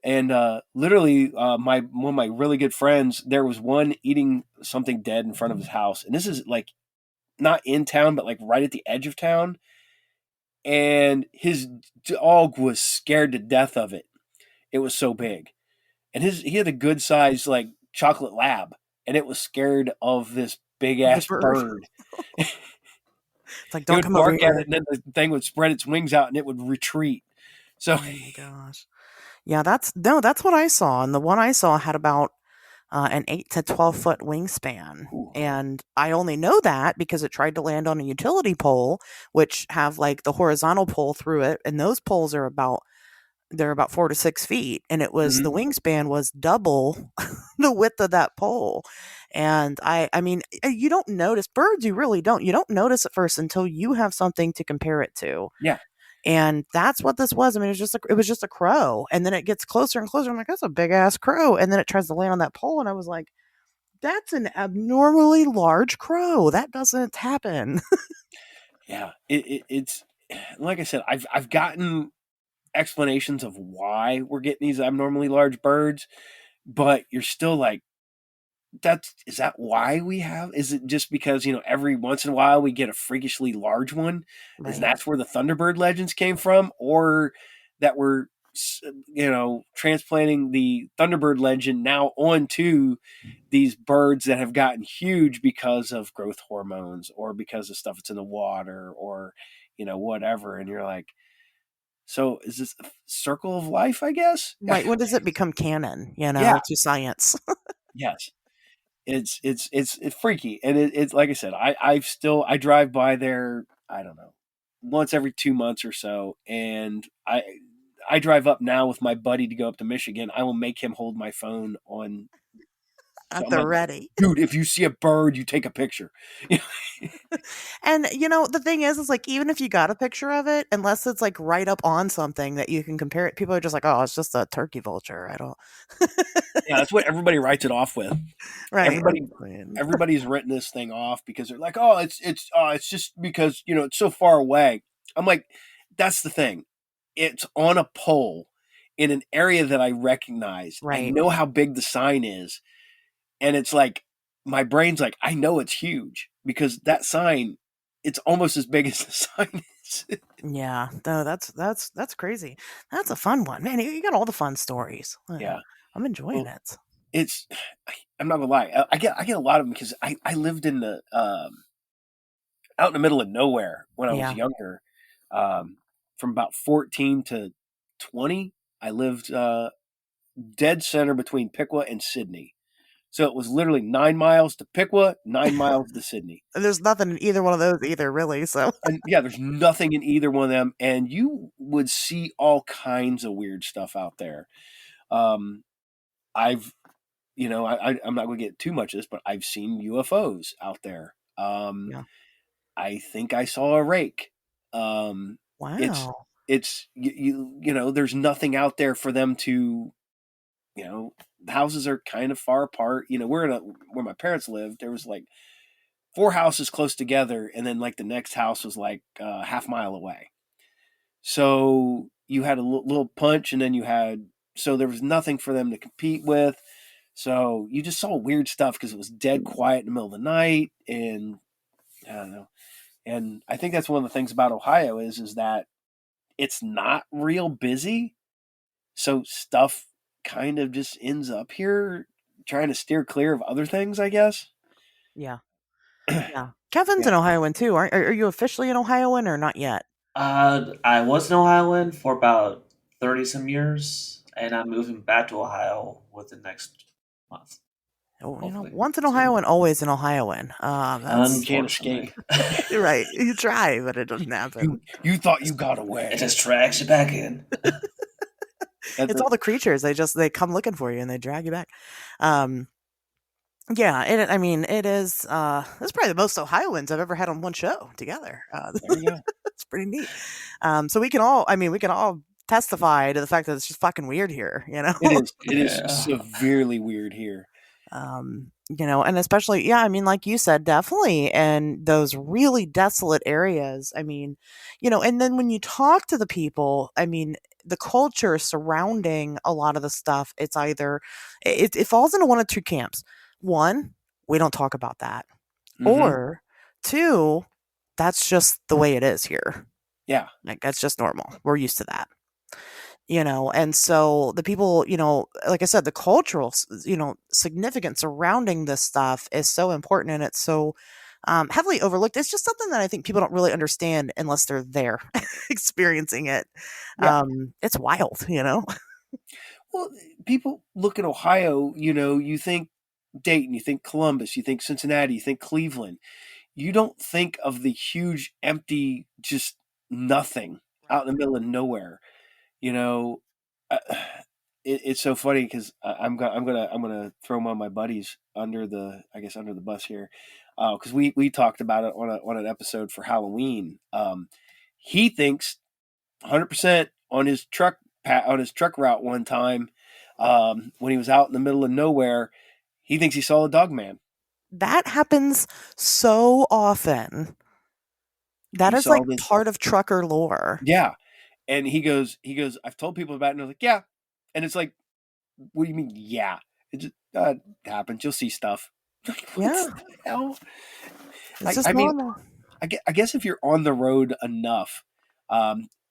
And literally, my one of my really good friends, there was one eating something dead in front of his house, and this is like not in town, but like right at the edge of town. And his dog was scared to death of it. It was so big, and he had a good sized like chocolate lab, and it was scared of this big The ass bird. bird. It's like, It don't would come over bark at here. it, and then the thing would spread its wings out, and it would retreat. So, Oh my gosh. Yeah, that's what I saw, and the one I saw had about an 8 to 12 foot wingspan. ooh, And I only know that because it tried to land on a utility pole, which have like the horizontal pole through it, and those poles are about they're about 4 to 6 feet, and the mhm, wingspan was double the width of that pole. And I mean, you don't notice birds. You don't notice at first until you have something to compare it to. yeah, And that's what this was. I mean, it was just a crow, and then it gets closer and closer. I'm like, that's a big ass crow, and then it tries to land on that pole, and I was like, that's an abnormally large crow. That doesn't happen. yeah. It's like I said, I've gotten explanations of why we're getting these abnormally large birds, but you're still like, is that why we have? Is it just because every once in a while we get a freakishly large one? Is Right. that's where the Thunderbird legends came from, or that we're transplanting the Thunderbird legend now onto these birds that have gotten huge because of growth hormones or because of stuff that's in the water or whatever? And you're like, so is this a circle of life? I guess. Right. When does it become canon, Yeah. to science? Yes. It's freaky, and it's like I said, I drive by there. I don't know, once every 2 months or so, and I drive up now with my buddy to go up to Michigan, I will make him hold my phone on. So At I'm the like, ready. dude, if you see a bird, you take a picture. And the thing is like even if you got a picture of it, unless it's like right up on something that you can compare it, people are just like, oh, it's just a turkey vulture. I don't. Yeah, that's what everybody writes it off with. Right. Everybody, I mean, everybody's written this thing off because they're like, oh, it's just because it's so far away. I'm like, that's the thing. It's on a pole in an area that I recognize. I right. know how big the sign is, and it's like my brain's like, I know it's huge because that sign, it's almost as big as the sign is. Yeah. No, that's crazy. That's a fun one, man. You got all the fun stories. Yeah. I'm enjoying Well, it. it's. I'm not gonna lie. I get a lot of them because I lived in the out in the middle of nowhere when I was Yeah. younger. Um, from about 14 to 20, I lived dead center between Piqua and Sydney. So it was literally 9 miles to Piqua, 9 miles to Sydney. There's nothing in either one of those either, really. So And yeah, there's nothing in either one of them. And you would see all kinds of weird stuff out there. Um, I've, I'm not going to get too much of this, but I've seen UFOs out there. yeah. I think I saw a rake. Um, it's Wow. it's there's nothing out there for them to, the houses are kind of far apart. Where my parents lived, there was like four houses close together, and then like the next house was like half mile away. So you had a little punch, and then so there was nothing for them to compete with. So you just saw weird stuff because it was dead quiet in the middle of the night, and I don't know. And I think that's one of the things about Ohio is that it's not real busy, so stuff kind of just ends up here, trying to steer clear of other things, I guess. Yeah. Yeah. Kevin's Yeah. an Ohioan too. Are you officially an Ohioan or not yet? I was an Ohioan for about 30 some years, and I'm moving back to Ohio within next month, Oh, hopefully once an soon. Ohioan, always an Ohioan. You That's can't escape. Unfortunately, right. You try, but it doesn't You happen. you thought you it's, got it away. just drags you back in. It's all the creatures. They come looking for you and they drag you back. Um, yeah, I mean, it is. It's probably the most Ohioans I've ever had on one show together. There you go. It's pretty neat. So we can all testify to the fact that it's just fucking weird here. It is. It is Yeah. severely weird here. And especially, yeah, I mean, like you said, definitely in those really desolate areas. I mean, and then when you talk to the people, I mean, the culture surrounding a lot of the stuff, it's either it falls into one of two camps. One, we don't talk about that, Mm-hmm. or two, that's just the way it is here. Yeah. Like that's just normal. We're used to that. And so the people, like I said, the cultural significance surrounding this stuff is so important, and it's so heavily overlooked. It's just something that I think people don't really understand unless they're there experiencing it. Yeah. It's wild. Well, people look at Ohio. You think Dayton, you think Columbus, you think Cincinnati, you think Cleveland. You don't think of the huge, empty, just nothing out in the middle of nowhere. You know, uh, it's so funny because I'm gonna throw one of my buddies under the bus here, because we talked about it on an episode for Halloween. He thinks 100% on his truck route one time, when he was out in the middle of nowhere, he thinks he saw a dog man. That happens so often. That He is saw like this, part of trucker lore. yeah, and he goes, I've told people about it, and they're like, yeah, and it's like, what do you mean, yeah? It just happens. You'll see stuff. What Yeah, the hell? it's I, just I mean, normal. I guess if you're on the road enough,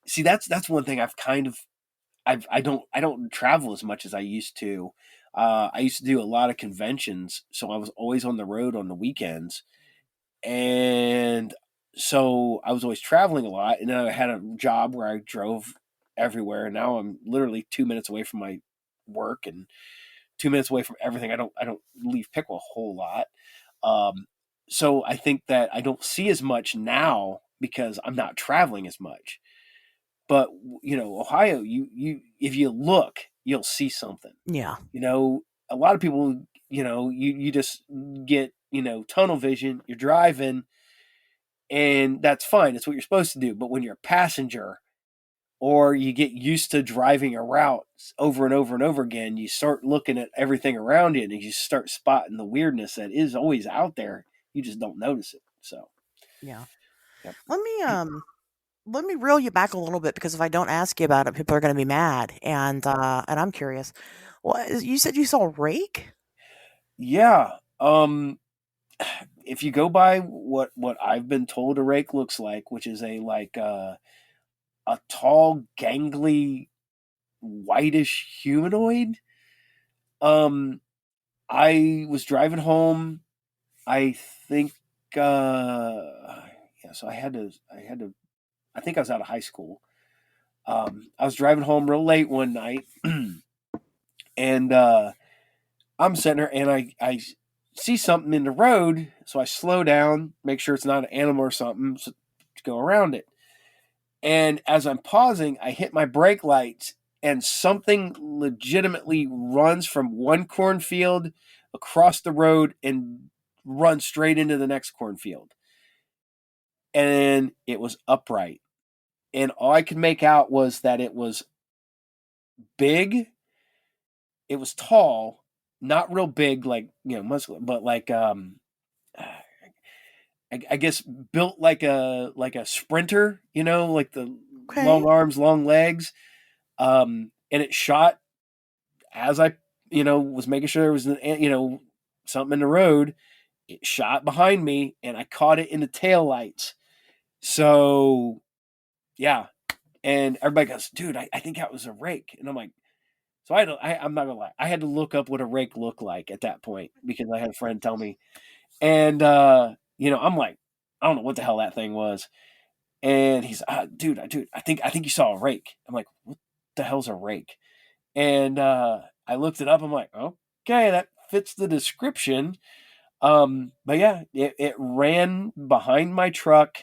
see, that's one thing I don't travel as much as I used to. I used to do a lot of conventions, so I was always on the road on the weekends, and so I was always traveling a lot. And then I had a job where I drove everywhere, and now I'm literally 2 minutes away from my work and 2 minutes away from everything. I don't leave Pickle a whole lot. Um, so I think that I don't see as much now because I'm not traveling as much. But Ohio, you if you look, you'll see something. Yeah. A lot of people, you just get tunnel vision. You're driving, and that's fine. It's what you're supposed to do. But when you're a passenger, or you get used to driving a route over and over and over again, you start looking at everything around you, and you start spotting the weirdness that is always out there. You just don't notice it. So, Yeah. yep. Let me let me reel you back a little bit because if I don't ask you about it, people are going to be mad, and I'm curious. What you said you saw a rake? Yeah. If you go by what I've been told a rake looks like, which is a tall, gangly, whitish humanoid. Um, I was driving home. I think, yeah. So I think I was out of high school. I was driving home real late one night, and I'm sitting there, and I see something in the road, so I slow down, make sure it's not an animal or something, so to go around it. And as I'm pausing, I hit my brake lights, and something legitimately runs from one cornfield across the road and runs straight into the next cornfield. And it was upright. And all I could make out was that it was big, it was tall, not real big, like, muscular, but like, I guess built like a sprinter, like the long Okay. arms, long legs. And it shot as I, was making sure there was, something in the road. It shot behind me, and I caught it in the tail lights. So, yeah. And everybody goes, dude, I think that was a rake. And I'm like, so I'm not gonna lie, I had to look up what a rake looked like at that point because I had a friend tell me. And I'm like, I don't know what the hell that thing was. And he's, dude, I think you saw a rake. I'm like, what the hell's a rake? And I looked it up. I'm like, okay, that fits the description. But yeah, it ran behind my truck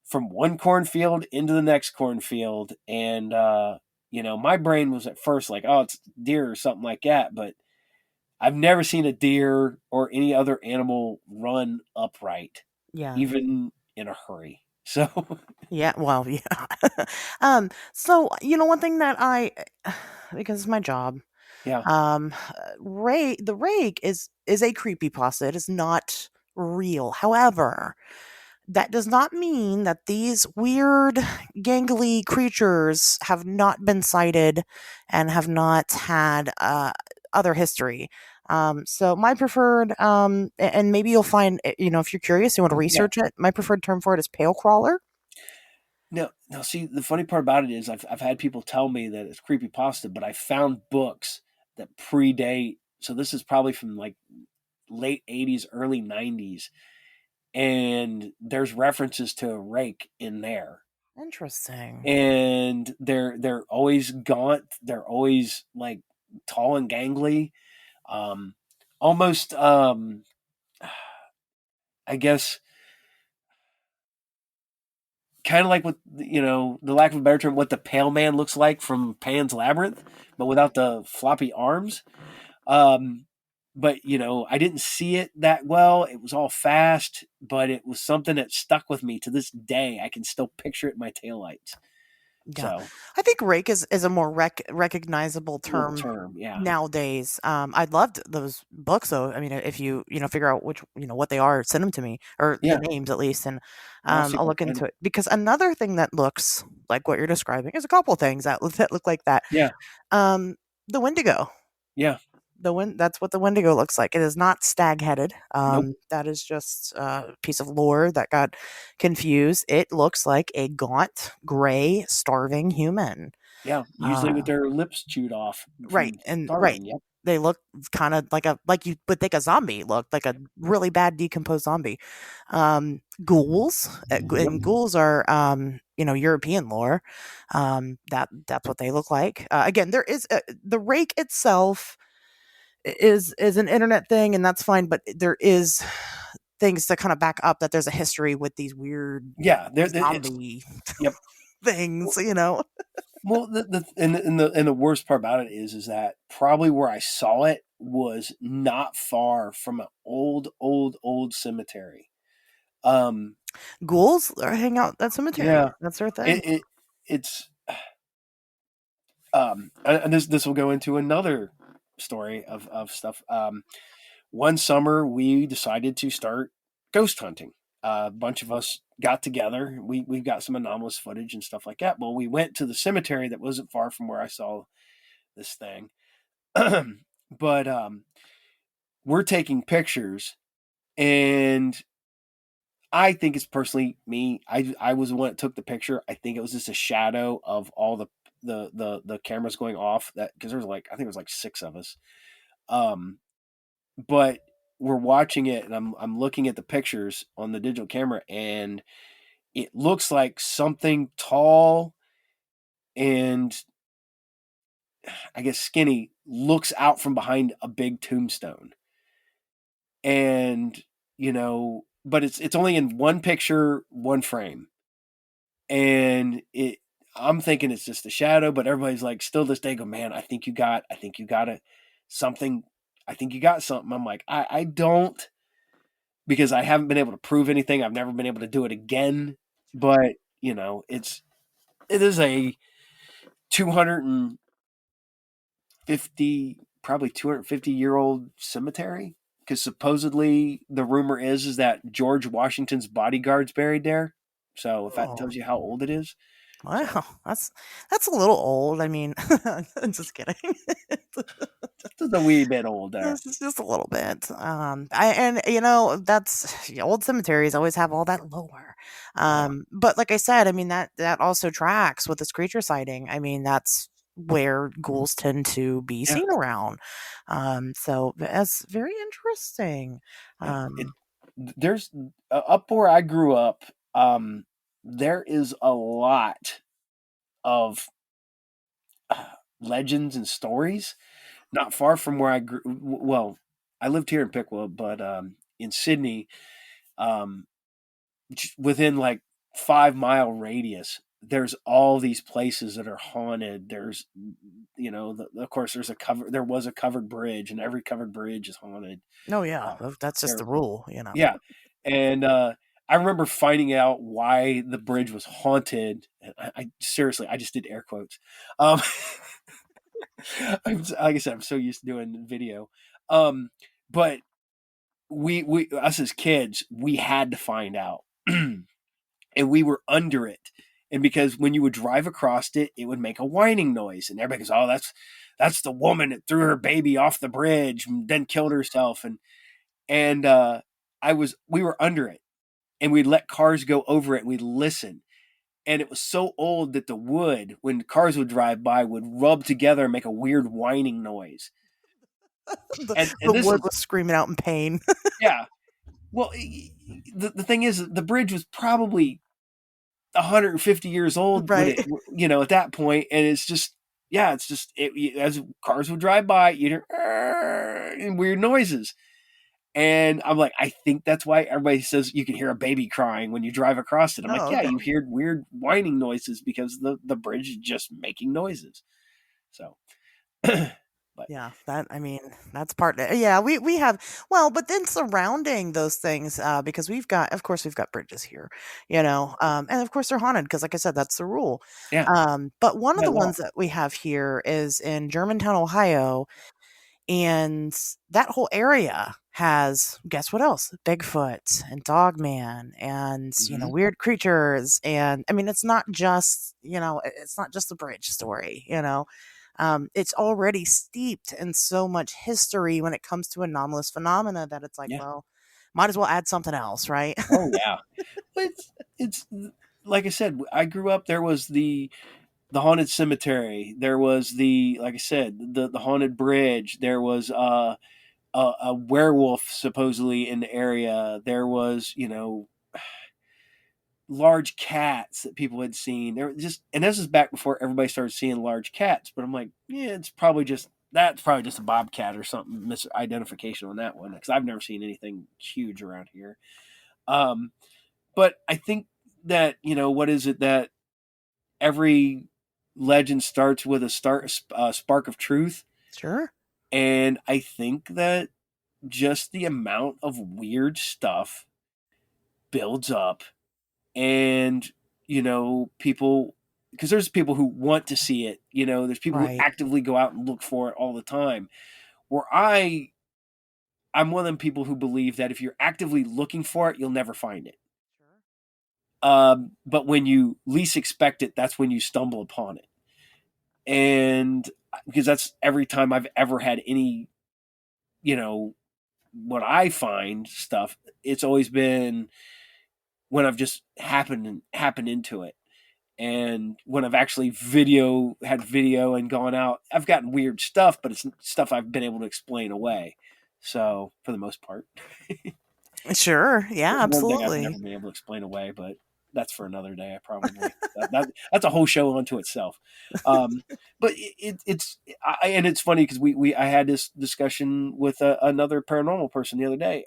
from one cornfield into the next cornfield. And, my brain was at first like, oh, it's deer or something like that. But I've never seen a deer or any other animal run upright, Yeah. even in a hurry. So, Yeah. Well, yeah. So one thing that because it's my job, yeah, the rake is a creepy pasta. It is not real. However, that does not mean that these weird, gangly creatures have not been sighted and have not had other history. So my preferred, and maybe you'll find, if you're curious, you want to yeah. research it. My preferred term for it is pale crawler. No, no. See, the funny part about it is I've had people tell me that it's creepy pasta, but I found books that predate. So this is probably from like late '80s, early '90s, and there's references to a rake in there, Interesting. and they're always gaunt. They're always like tall and gangly, um, almost. I guess kind of like what the lack of a better term, what the Pale Man looks like from Pan's Labyrinth, but without the floppy arms. Um, but I didn't see it that well. It was all fast, but it was something that stuck with me to this day. I can still picture it in my taillights. Yeah. So, I think rake is a more recognizable little term term, yeah, nowadays. I loved those books though. I mean, if you, figure out which, what they are, send them to me or the yeah. names at least. And, I'll see if I'll I look can find into it. it because another thing that looks like what you're describing is a couple things that look like that. Yeah, Um, the Wendigo. yeah. That's what the Wendigo looks like. It is not stag-headed. Nope. That is just a piece of lore that got confused. It looks like a gaunt, gray, starving human. Yeah, usually with Uh, their lips chewed off right, from and right. starving. Yep. They look kind of like you would think a zombie looked, like a really bad decomposed zombie. Ghouls, Yep. and ghouls are European lore. That's what they look like. Again, there is the rake itself is an internet thing, and that's fine. But there is things to kind of back up that there's a history with these weird Yeah. It's zombie. yep. things, Well, the worst part about it is that probably where I saw it was not far from an old cemetery. Um, Ghouls or hang out at cemeteries. yeah, That's their thing. it's and this will go into another story of stuff. One summer we decided to start ghost hunting. A bunch of us got together. We've got some anomalous footage and stuff like that. Well, we went to the cemetery that wasn't far from where I saw this thing. But we're taking pictures, and I think it's personally me. I was the one that took the picture. I think it was just a shadow of all the cameras going off, that because there was like, I think it was like 6 of us. Um, but we're watching it, and I'm looking at the pictures on the digital camera, and it looks like something tall and I guess skinny looks out from behind a big tombstone. And but it's only in one picture, one frame. And I'm thinking it's just a shadow, but everybody's like, still this day, go, man, I think you got it, something, I think you got something. I'm like, I don't, because I haven't been able to prove anything. I've never been able to do it again. But it is a 250, probably 250-year-old cemetery, because supposedly the rumor is that George Washington's bodyguard's buried there. So if that Oh, tells you how old it is. So wow. That's a little old. I mean, I'm just kidding. just a wee bit old there. This is just a little bit. That's old cemeteries always have all that lore. Yeah. But like I said, I mean that also tracks with this creature sighting. I mean, that's where ghouls tend to be Yeah. seen around. So that's very interesting. Yeah. It Um, there's up where I grew up, there is a lot of legends and stories. Not far from where I grew. Well, I lived here in Pickwa, but in Sydney, um, within like 5 mile radius, there's all these places that are haunted. There's, of course, there was a covered bridge, and every covered bridge is haunted. oh yeah, Uh, that's just there, the rule. yeah, and I remember finding out why the bridge was haunted. I seriously, I just did air quotes. Um, like I said, I'm so used to doing video. But we us as kids, we had to find out. And we were under it. And because when you would drive across it, it would make a whining noise. And everybody goes, oh, that's the woman that threw her baby off the bridge and then killed herself. And we were under it, and we'd let cars go over it, and we'd listen. And it was so old that the wood, when cars would drive by, would rub together and make a weird whining noise. the, And the this wood is, was screaming out in pain. yeah. Well, the thing is, the bridge was probably 150 years old when Right. it, at that point, and it's just, yeah, it's just as cars would drive by, you'd hear and weird noises. And I'm like, I think that's why everybody says you can hear a baby crying when you drive across it. I'm like, Oh, yeah, okay. you hear weird whining noises because the bridge is just making noises. So, but Yeah, I mean, that's part yeah, we have but then surrounding those things, because of course, we've got bridges here, and of course they're haunted because, like I said, that's the rule. yeah, But one of by the law, ones that we have here is in Germantown, Ohio, and that whole area has, guess what else? Bigfoot and Dogman and, hmm weird creatures. And I mean, it's not just the bridge story. It's already steeped in so much history when it comes to anomalous phenomena that it's like, yeah, well, might as well add something else, right? oh yeah. But it's like I said, I grew up. There was the haunted cemetery. There was like I said, the haunted bridge. There was a werewolf supposedly in the area. There was, large cats that people had seen. There just, and this is back before everybody started seeing large cats. But I'm like, yeah, that's probably just a bobcat or something, misidentification on that one, because I've never seen anything huge around here. Um, but I think that what is it that every legend starts with a spark of truth. Sure. And I think that just the amount of weird stuff builds up, and people, because there's people who want to see it, there's people who Right. actively go out and look for it all the time, where I'm one of them people who believe that if you're actively looking for it, you'll never find it. Sure. But when you least expect it, that's when you stumble upon it. And because that's every time I've ever had any, what I find stuff, it's always been when I've just happened into it. And when I've actually had video and gone out, I've gotten weird stuff, but it's stuff I've been able to explain away. So for the most part, Sure. Yeah, there's one thing I've never absolutely. been able to explain away, but that's for another day. I probably that's a whole show unto itself. But and it's funny because I had this discussion with another paranormal person the other day.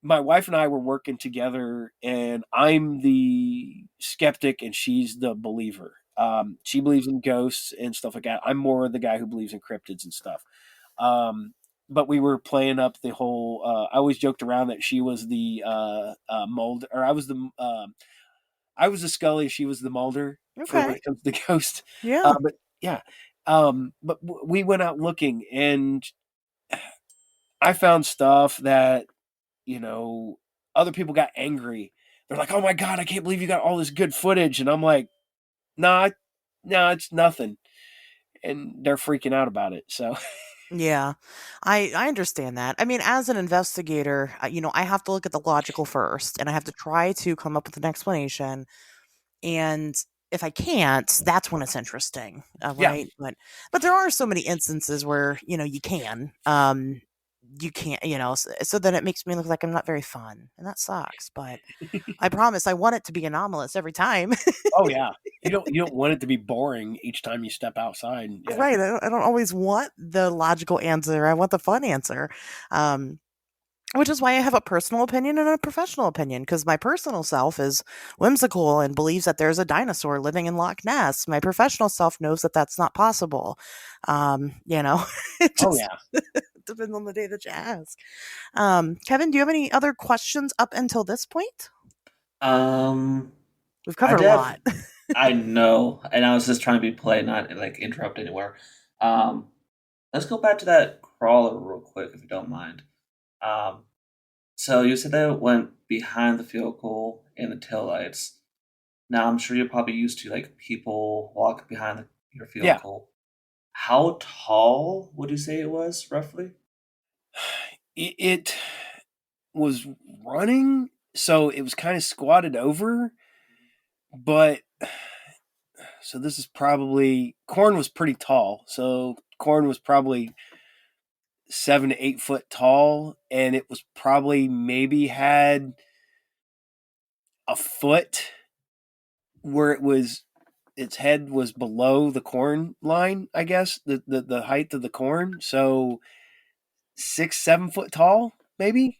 My wife and I were working together, and I'm the skeptic and she's the believer. She believes in ghosts and stuff like that. I'm more the guy who believes in cryptids and stuff. But we were playing up the whole. I always joked around that she was the Mulder, or I was the Scully, she was the Mulder for when Okay. it comes to ghost. Yeah. But yeah, we went out looking, and I found stuff that other people got angry. They're like, "Oh my god, I can't believe you got all this good footage," and I'm like, "Nah, nah, it's nothing," and they're freaking out about it. So Yeah, I understand that. I mean, as an investigator, I have to look at the logical first, and I have to try to come up with an explanation. And if I can't, that's when it's interesting, yeah, right? But there are so many instances where you can, you can't, so then it makes me look like I'm not very fun, and that sucks. But I promise, I want it to be anomalous every time. oh yeah. You don't want it to be boring each time you step outside. Yeah, Right? I don't always want the logical answer. I want the fun answer. Um, Which is why I have a personal opinion and a professional opinion, because my personal self is whimsical and believes that there's a dinosaur living in Loch Ness. My professional self knows that that's not possible. It oh just yeah, depends on the day that you ask. Kevin, do you have any other questions up until this point? Um, We've I covered a def lot. I know, and I was just trying to be polite, not like interrupt anywhere. Um, let's go back to that crawler real quick, if you don't mind. Um, so you said that it went behind the vehicle and the taillights. Now I'm sure you're probably used to like people walking behind your yeah. vehicle. How tall would you say it was, roughly? It was running, so it was kind of squatted over, but so this is probably corn was pretty tall. So corn was probably 7 to 8 foot tall, and it was probably maybe had a foot where its head was below the corn line, I guess, the height of the corn. So 6, 7 foot tall, maybe.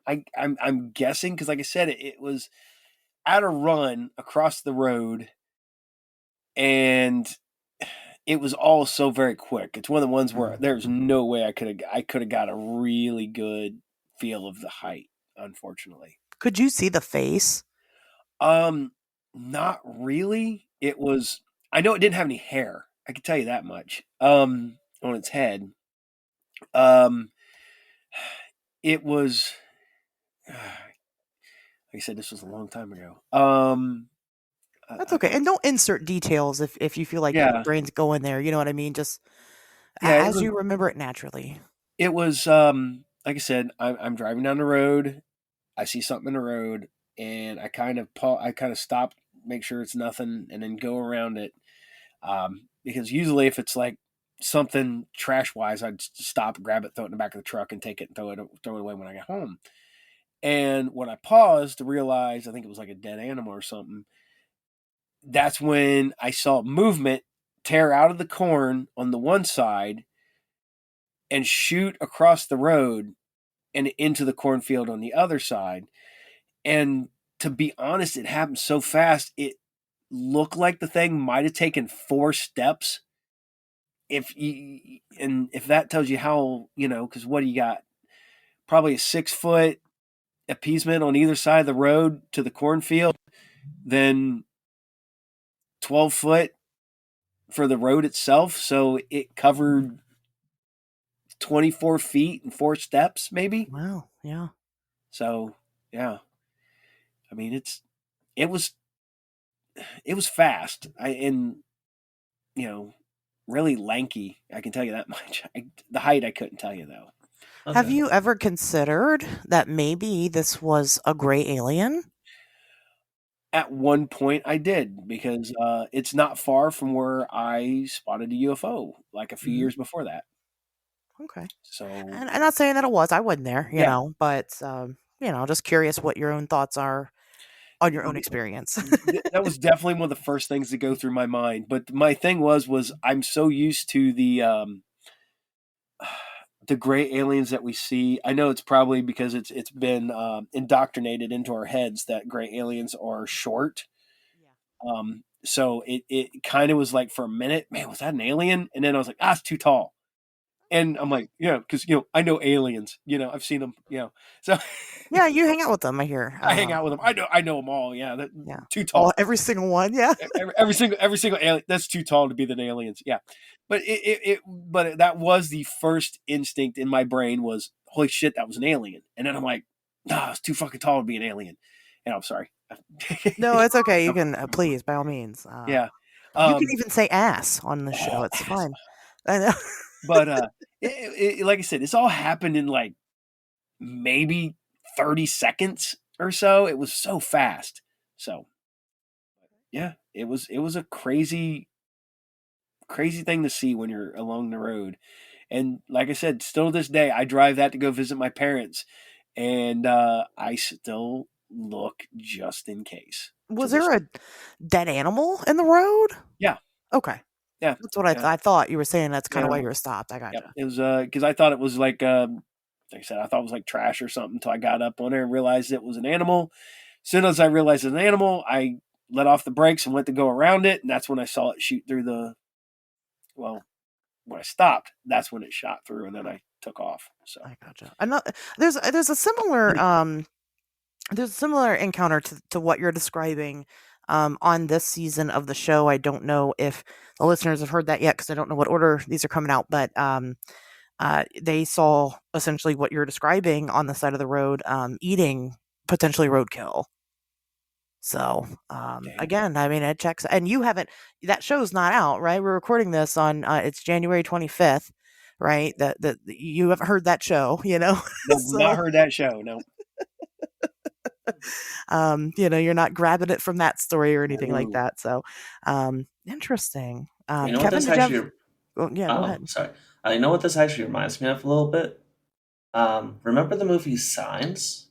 I'm guessing because, like I said, it was at a run across the road, and it was all so very quick. It's one of the ones where there's no way I could have got a really good feel of the height, unfortunately. Could you see the face? Um, Not really. It was. I know it didn't have any hair. I can tell you that much. On its head. Um, it was. Like I said, this was a long time ago. That's okay. And don't insert details if you feel like your Yeah, brain's going there. You know what I mean? Just yeah. as you remember it naturally. It was. Like I said, I'm driving down the road. I see something in the road, and I kind of stop, make sure it's nothing, and then go around it. Because usually, if it's like something trash wise, I'd stop, grab it, throw it in the back of the truck, and take it and throw it away when I get home. And when I paused to realize, I think it was like a dead animal or something. That's when I saw movement tear out of the corn on the one side and shoot across the road and into the cornfield on the other side. And to be honest, it happened so fast. It looked like the thing might have taken 4 steps. If that tells you how, because what do you got? Probably a 6-foot appeasement on either side of the road to the cornfield, then 12-foot for the road itself. So it covered 24 feet and 4 steps, maybe. Wow. Yeah. So yeah, I mean it was fast. Really lanky. I can tell you that much. The height I couldn't tell you though. Have Okay. you ever considered that maybe this was a gray alien? At one point, I did because it's not far from where I spotted a UFO like a few Mhm. years before that. Okay. So And I'm not saying that it was. I wasn't there, yeah, but just curious what your own thoughts are on your own experience. that was definitely one of the first things to go through my mind. But my thing was I'm so used to the gray aliens that we see. I know it's probably because it's been indoctrinated into our heads that gray aliens are short. Yeah. So it kind of was like for a minute, man, was that an alien? And then I was like, it's too tall. And I'm like, yeah, because I know aliens. I've seen them. So Yeah, you hang out with them, I hear. I hang out with them. I know them all. Yeah, Yeah. too Oh, tall. every single one. Yeah. Every single alien that's too tall to be the aliens. Yeah, but but that was the first instinct in my brain was holy shit, that was an alien. And then I'm like, nah, it's too fucking tall to be an alien. And I'm sorry. No, it's okay. You can please, by all means. Yeah. You can Um. even say ass on the show. Oh, It's fine. I know. but like I said, it's all happened in like maybe 30 seconds or so. It was so fast. So yeah, it was a crazy thing to see when you're along the road. And like I said, still to this day, I drive that to go visit my parents, and I still look just in case to Was this. there a dead animal in the road? Yeah, Okay. yeah, That's what yeah, I thought you were saying. That's kind of yeah, why you were stopped. I yeah. gotcha. It was because I thought it was like I said, I thought it was like trash or something. Until I got up on there and realized it was an animal. As soon as I realized it was an animal, I let off the brakes and went to go around it, and that's when I saw it shoot through the. Well, when I stopped, that's when it shot through, and then I took off. So I gotcha. There's a similar encounter to what you're describing on this season of the show. I don't know if the listeners have heard that yet because I don't know what order these are coming out, but they saw essentially what you're describing on the side of the road, eating potentially roadkill. So damn. again, I mean, it checks, and you haven't. That show's not out, right? We're recording this on it's January 25th, right? That you haven't heard that show, No, not so heard that show. No. you're not grabbing it from that story or anything like No. that. So interesting. You know what Kevin, this did you have? actually? Oh, yeah, go Oh, ahead. sorry. You know what this actually reminds me of a little bit? Remember the movie Signs?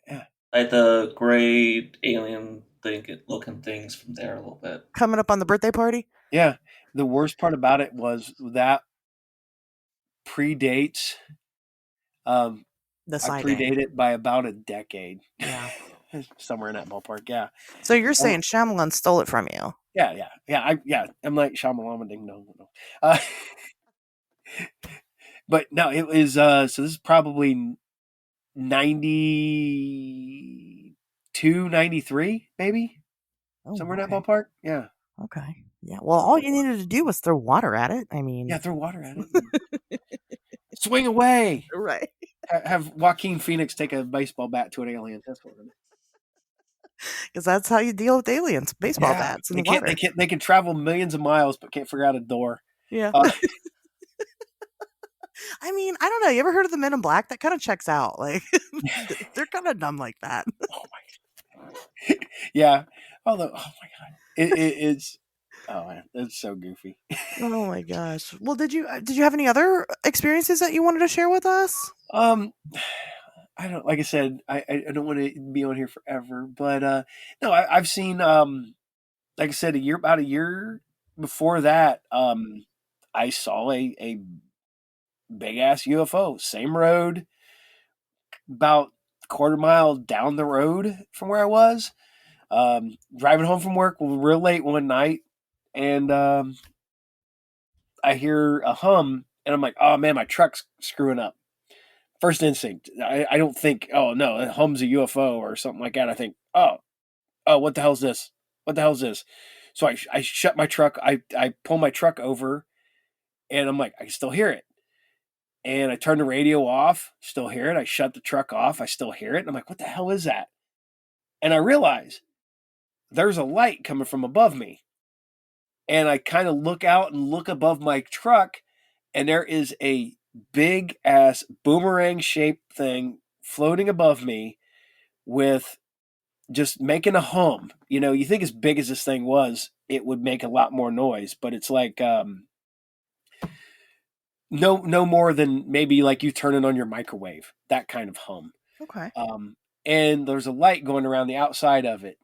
Yeah. Like the gray alien thing, looking things from there a little bit. Coming up on the birthday party. Yeah. The worst part about it was that predates. The I sighting. predate it by about a decade. Yeah. Somewhere in that ballpark. Yeah. So you're Um, saying Shyamalan stole it from you? yeah. I'm like Shyamalan. Ding dong. No. Uh, but no, it was. So this is probably 92, 93, maybe Oh, somewhere in that okay. ballpark. Yeah. Okay. Yeah. Well, all you needed to do was throw water at it. I mean, Yeah. Throw water at it. Swing away. right. Have Joaquin Phoenix take a baseball bat to an alien. That's what. Because that's how you deal with aliens: baseball Yeah, bats in they the can't. They water. can't. They can travel millions of miles, but can't figure out a door. Yeah. Uh, I mean, I don't know. You ever heard of the Men in Black? That kind of checks out. Like, they're kind of dumb like that. oh my. Yeah. Although, oh my god, it's. Oh man, it's so goofy. Oh my gosh. Well, did you have any other experiences that you wanted to share with us? Um, I don't. Like I said, I don't want to be on here forever, but no, I've seen like I said, about a year before that, I saw a big ass UFO, same road, about quarter mile down the road from where I was. Driving home from work real late one night, and I hear a hum, and I'm like, oh man, my truck's screwing up. First instinct. I don't think, oh no, it hums a UFO or something like that. I think, oh, what the hell's this? What the hell's this? So I shut my truck. I pull my truck over, and I'm like, I can still hear it. And I turn the radio off, still hear it. I shut the truck off, I still hear it. And I'm like, what the hell is that? And I realize there's a light coming from above me. And I kind of look out and look above my truck, and there is a big ass boomerang shaped thing floating above me with just making a hum. You think as big as this thing was, it would make a lot more noise, but it's like no more than maybe like you turning on your microwave, that kind of hum. Okay. And there's a light going around the outside of it.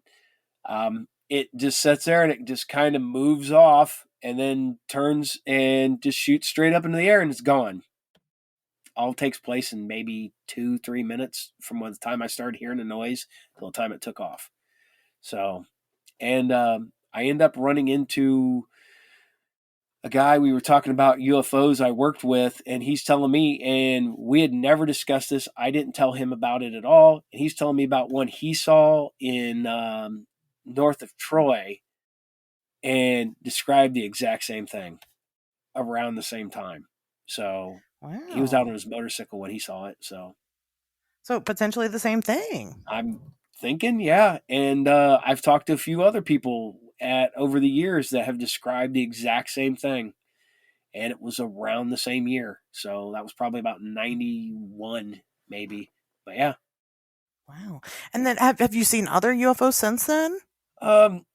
It just sits there and it just kind of moves off and then turns and just shoots straight up into the air and it's gone. All takes place in maybe 2-3 minutes from the time I started hearing the noise till the time it took off. So, and I end up running into a guy, we were talking about UFOs I worked with, and he's telling me, and we had never discussed this. I didn't tell him about it at all. And he's telling me about one he saw in north of Troy and described the exact same thing around the same time. So he was out Wow. on his motorcycle when he saw it. So So potentially the same thing. I'm thinking, yeah. And I've talked to a few other people over the years that have described the exact same thing. And it was around the same year. So that was probably about 91, maybe. But yeah. Wow. And then have you seen other UFOs since then? Um,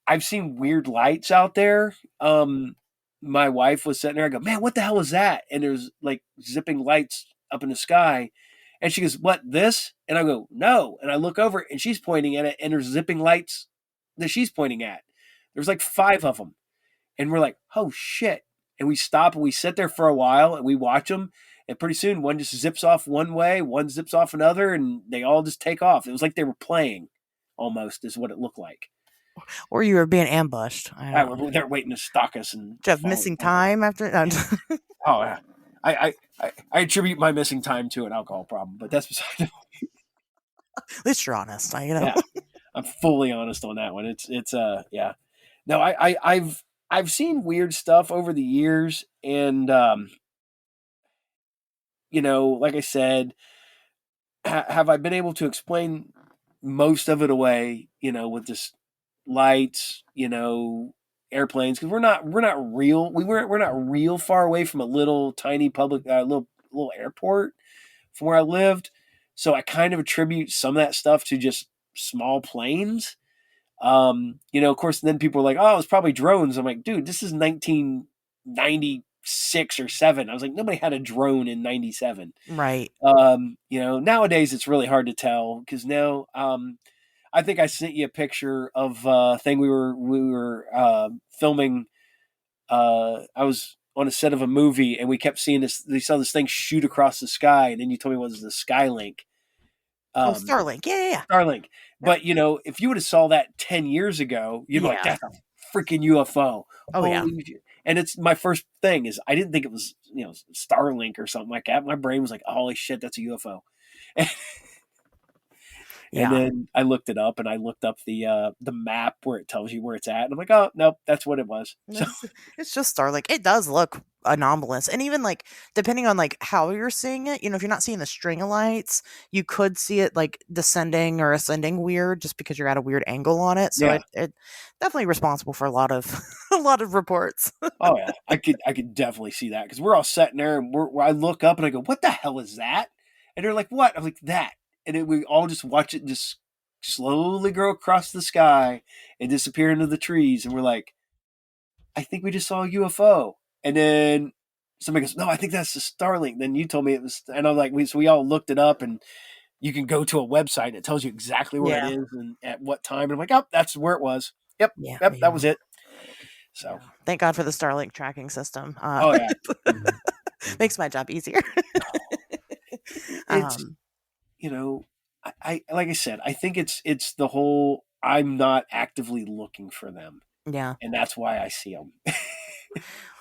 I've seen weird lights out there. My wife was sitting there. I go, man, what the hell is that? And there's like zipping lights up in the sky. And she goes, what, this? And I go, no. And I look over and she's pointing at it and there's zipping lights that she's pointing at. There's like 5 of them. And we're like, oh shit. And we stop and we sit there for a while and we watch them. And pretty soon one just zips off one way, one zips off another, and they all just take off. It was like they were playing almost, is what it looked like. Or you were being ambushed? I don't know. They're waiting to stalk us and Do you have follow missing us. time after? No. Oh, yeah. I attribute my missing time to an alcohol problem, but that's beside At least you're honest. yeah. I'm fully honest on that one. It's yeah. No, I've seen weird stuff over the years, and like I said, have I been able to explain most of it away? With just lights, airplanes, because we're not real. We're not real far away from a little tiny public little airport from where I lived, so I kind of attribute some of that stuff to just small planes. Of course, then people are like, "Oh, it's probably drones." I'm like, "Dude, this is 1996 or 7." I was like, "Nobody had a drone in 97." Right. Nowadays it's really hard to tell because now, I think I sent you a picture of a thing we were filming. I was on a set of a movie and we kept seeing this. They saw this thing shoot across the sky, and then you told me it was the Skylink. Oh, Starlink. Yeah. Starlink. Yep. But if you would have saw that 10 years ago, you'd be like, Yeah. that's a freaking UFO. Oh, yeah. And it's my first thing is I didn't think it was, Starlink or something like that. My brain was like, holy shit, that's a UFO. And Yeah. then I looked it up and I looked up the map where it tells you where it's at. And I'm like, oh, nope, that's what it was. So It's just Starlink. It does look anomalous. And even like depending on like how you're seeing it, if you're not seeing the string of lights, you could see it like descending or ascending weird just because you're at a weird angle on it. So Yeah. it definitely responsible for a lot of a lot of reports. Oh yeah, I could definitely see that because we're all sitting there and I look up and I go, what the hell is that? And they're like, what? I'm like, that. And we all just watch it just slowly grow across the sky and disappear into the trees. And we're like, I think we just saw a UFO. And then somebody goes, no, I think that's the Starlink. Then you told me it was, and I'm like, so we all looked it up, and you can go to a website and it tells you exactly where it is and at what time. And I'm like, oh, that's where it was. Yep, that was it. So thank God for the Starlink tracking system. Oh yeah, makes my job easier. It's I like I said, I think it's the whole I'm not actively looking for them, Yeah. and that's why I see them.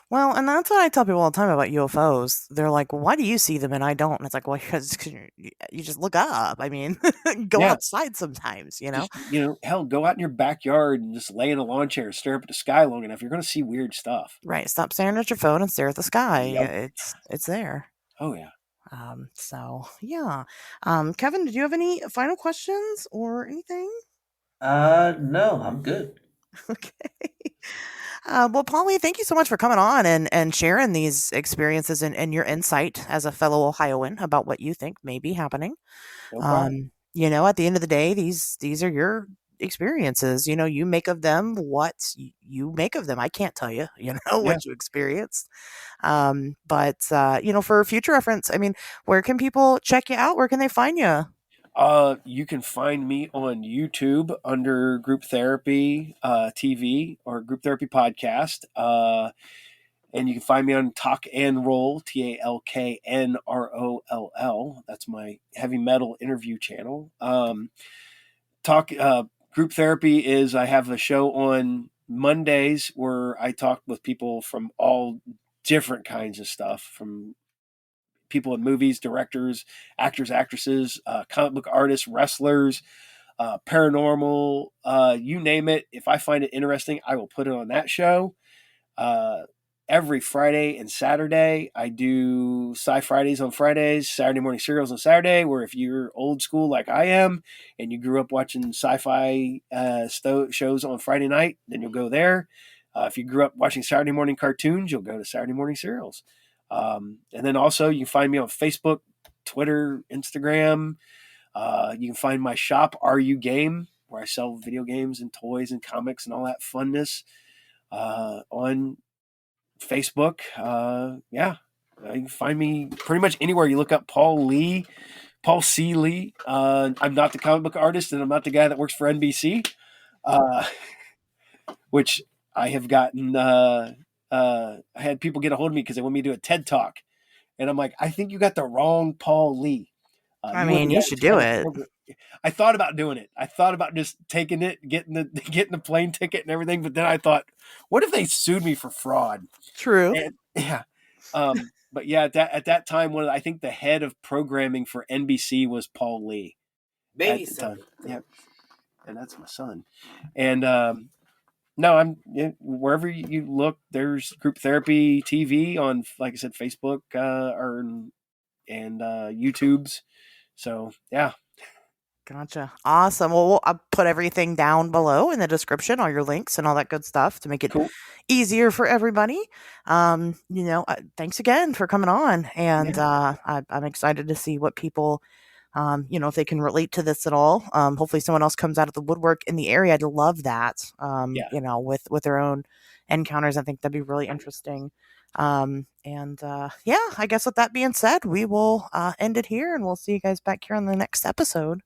Well, and that's what I tell people all the time about UFOs. They're like, well, "Why do you see them and I don't?" And it's like, "Well, because you just look up. I mean, go Yeah, outside sometimes, you know? just hell, go out in your backyard and just lay in a lawn chair and stare up at the sky long enough. You're going to see weird stuff. Right. Stop staring at your phone and stare at the sky. Yep. It's there." Oh yeah. So yeah. Kevin, did you have any final questions or anything? No, I'm good. Okay. Well, Polly, thank you so much for coming on and sharing these experiences and your insight as a fellow Ohioan about what you think may be happening. No problem. At the end of the day, these are your experiences. You make of them what you make of them. I can't tell you, Yeah. what you experienced. But for future reference, I mean, where can people check you out? Where can they find you? You can find me on YouTube under Group Therapy TV or Group Therapy Podcast. And you can find me on Talk and Roll, TalkNroll. That's my heavy metal interview channel. Talk Group Therapy is I have a show on Mondays where I talk with people from all different kinds of stuff, from people in movies, directors, actors, actresses, comic book artists, wrestlers, paranormal, you name it. If I find it interesting, I will put it on that show. Uh, every Friday and Saturday, I do Sci Fridays on Fridays, Saturday morning serials on Saturday. Where if you're old school like I am, and you grew up watching sci-fi shows on Friday night, then you'll go there. If you grew up watching Saturday morning cartoons, you'll go to Saturday morning serials. And then also you can find me on Facebook, Twitter, Instagram. You can find my shop, RU Game, where I sell video games and toys and comics and all that funness on Facebook. Yeah, you can find me pretty much anywhere. You look up Paul C. Lee. I'm not the comic book artist, and I'm not the guy that works for NBC, uh, which I have gotten. I had people get a hold of me because they want me to do a TED Talk, and I'm like, I think you got the wrong Paul Lee. I You want the mean, guy you that's should do got a it. corporate. I thought about doing it. I thought about just taking it, getting the getting the plane ticket and everything. But then I thought, what if they sued me for fraud? True. And yeah, but yeah, at that time, I think the head of programming for NBC was Paul Lee at the time. Yeah, and that's my son. And no, wherever you look, there's Group Therapy TV on, like I said, Facebook or and YouTube's. So yeah, Gotcha. Awesome. Well, I'll put everything down below in the description, all your links and all that good stuff to make it cool. easier for everybody. Thanks again for coming on. And Yeah, I'm excited to see what people, if they can relate to this at all. Hopefully, someone else comes out of the woodwork in the area. I'd love that, yeah, with their own encounters. I think that'd be really interesting. Yeah, I guess with that being said, we will end it here and we'll see you guys back here on the next episode.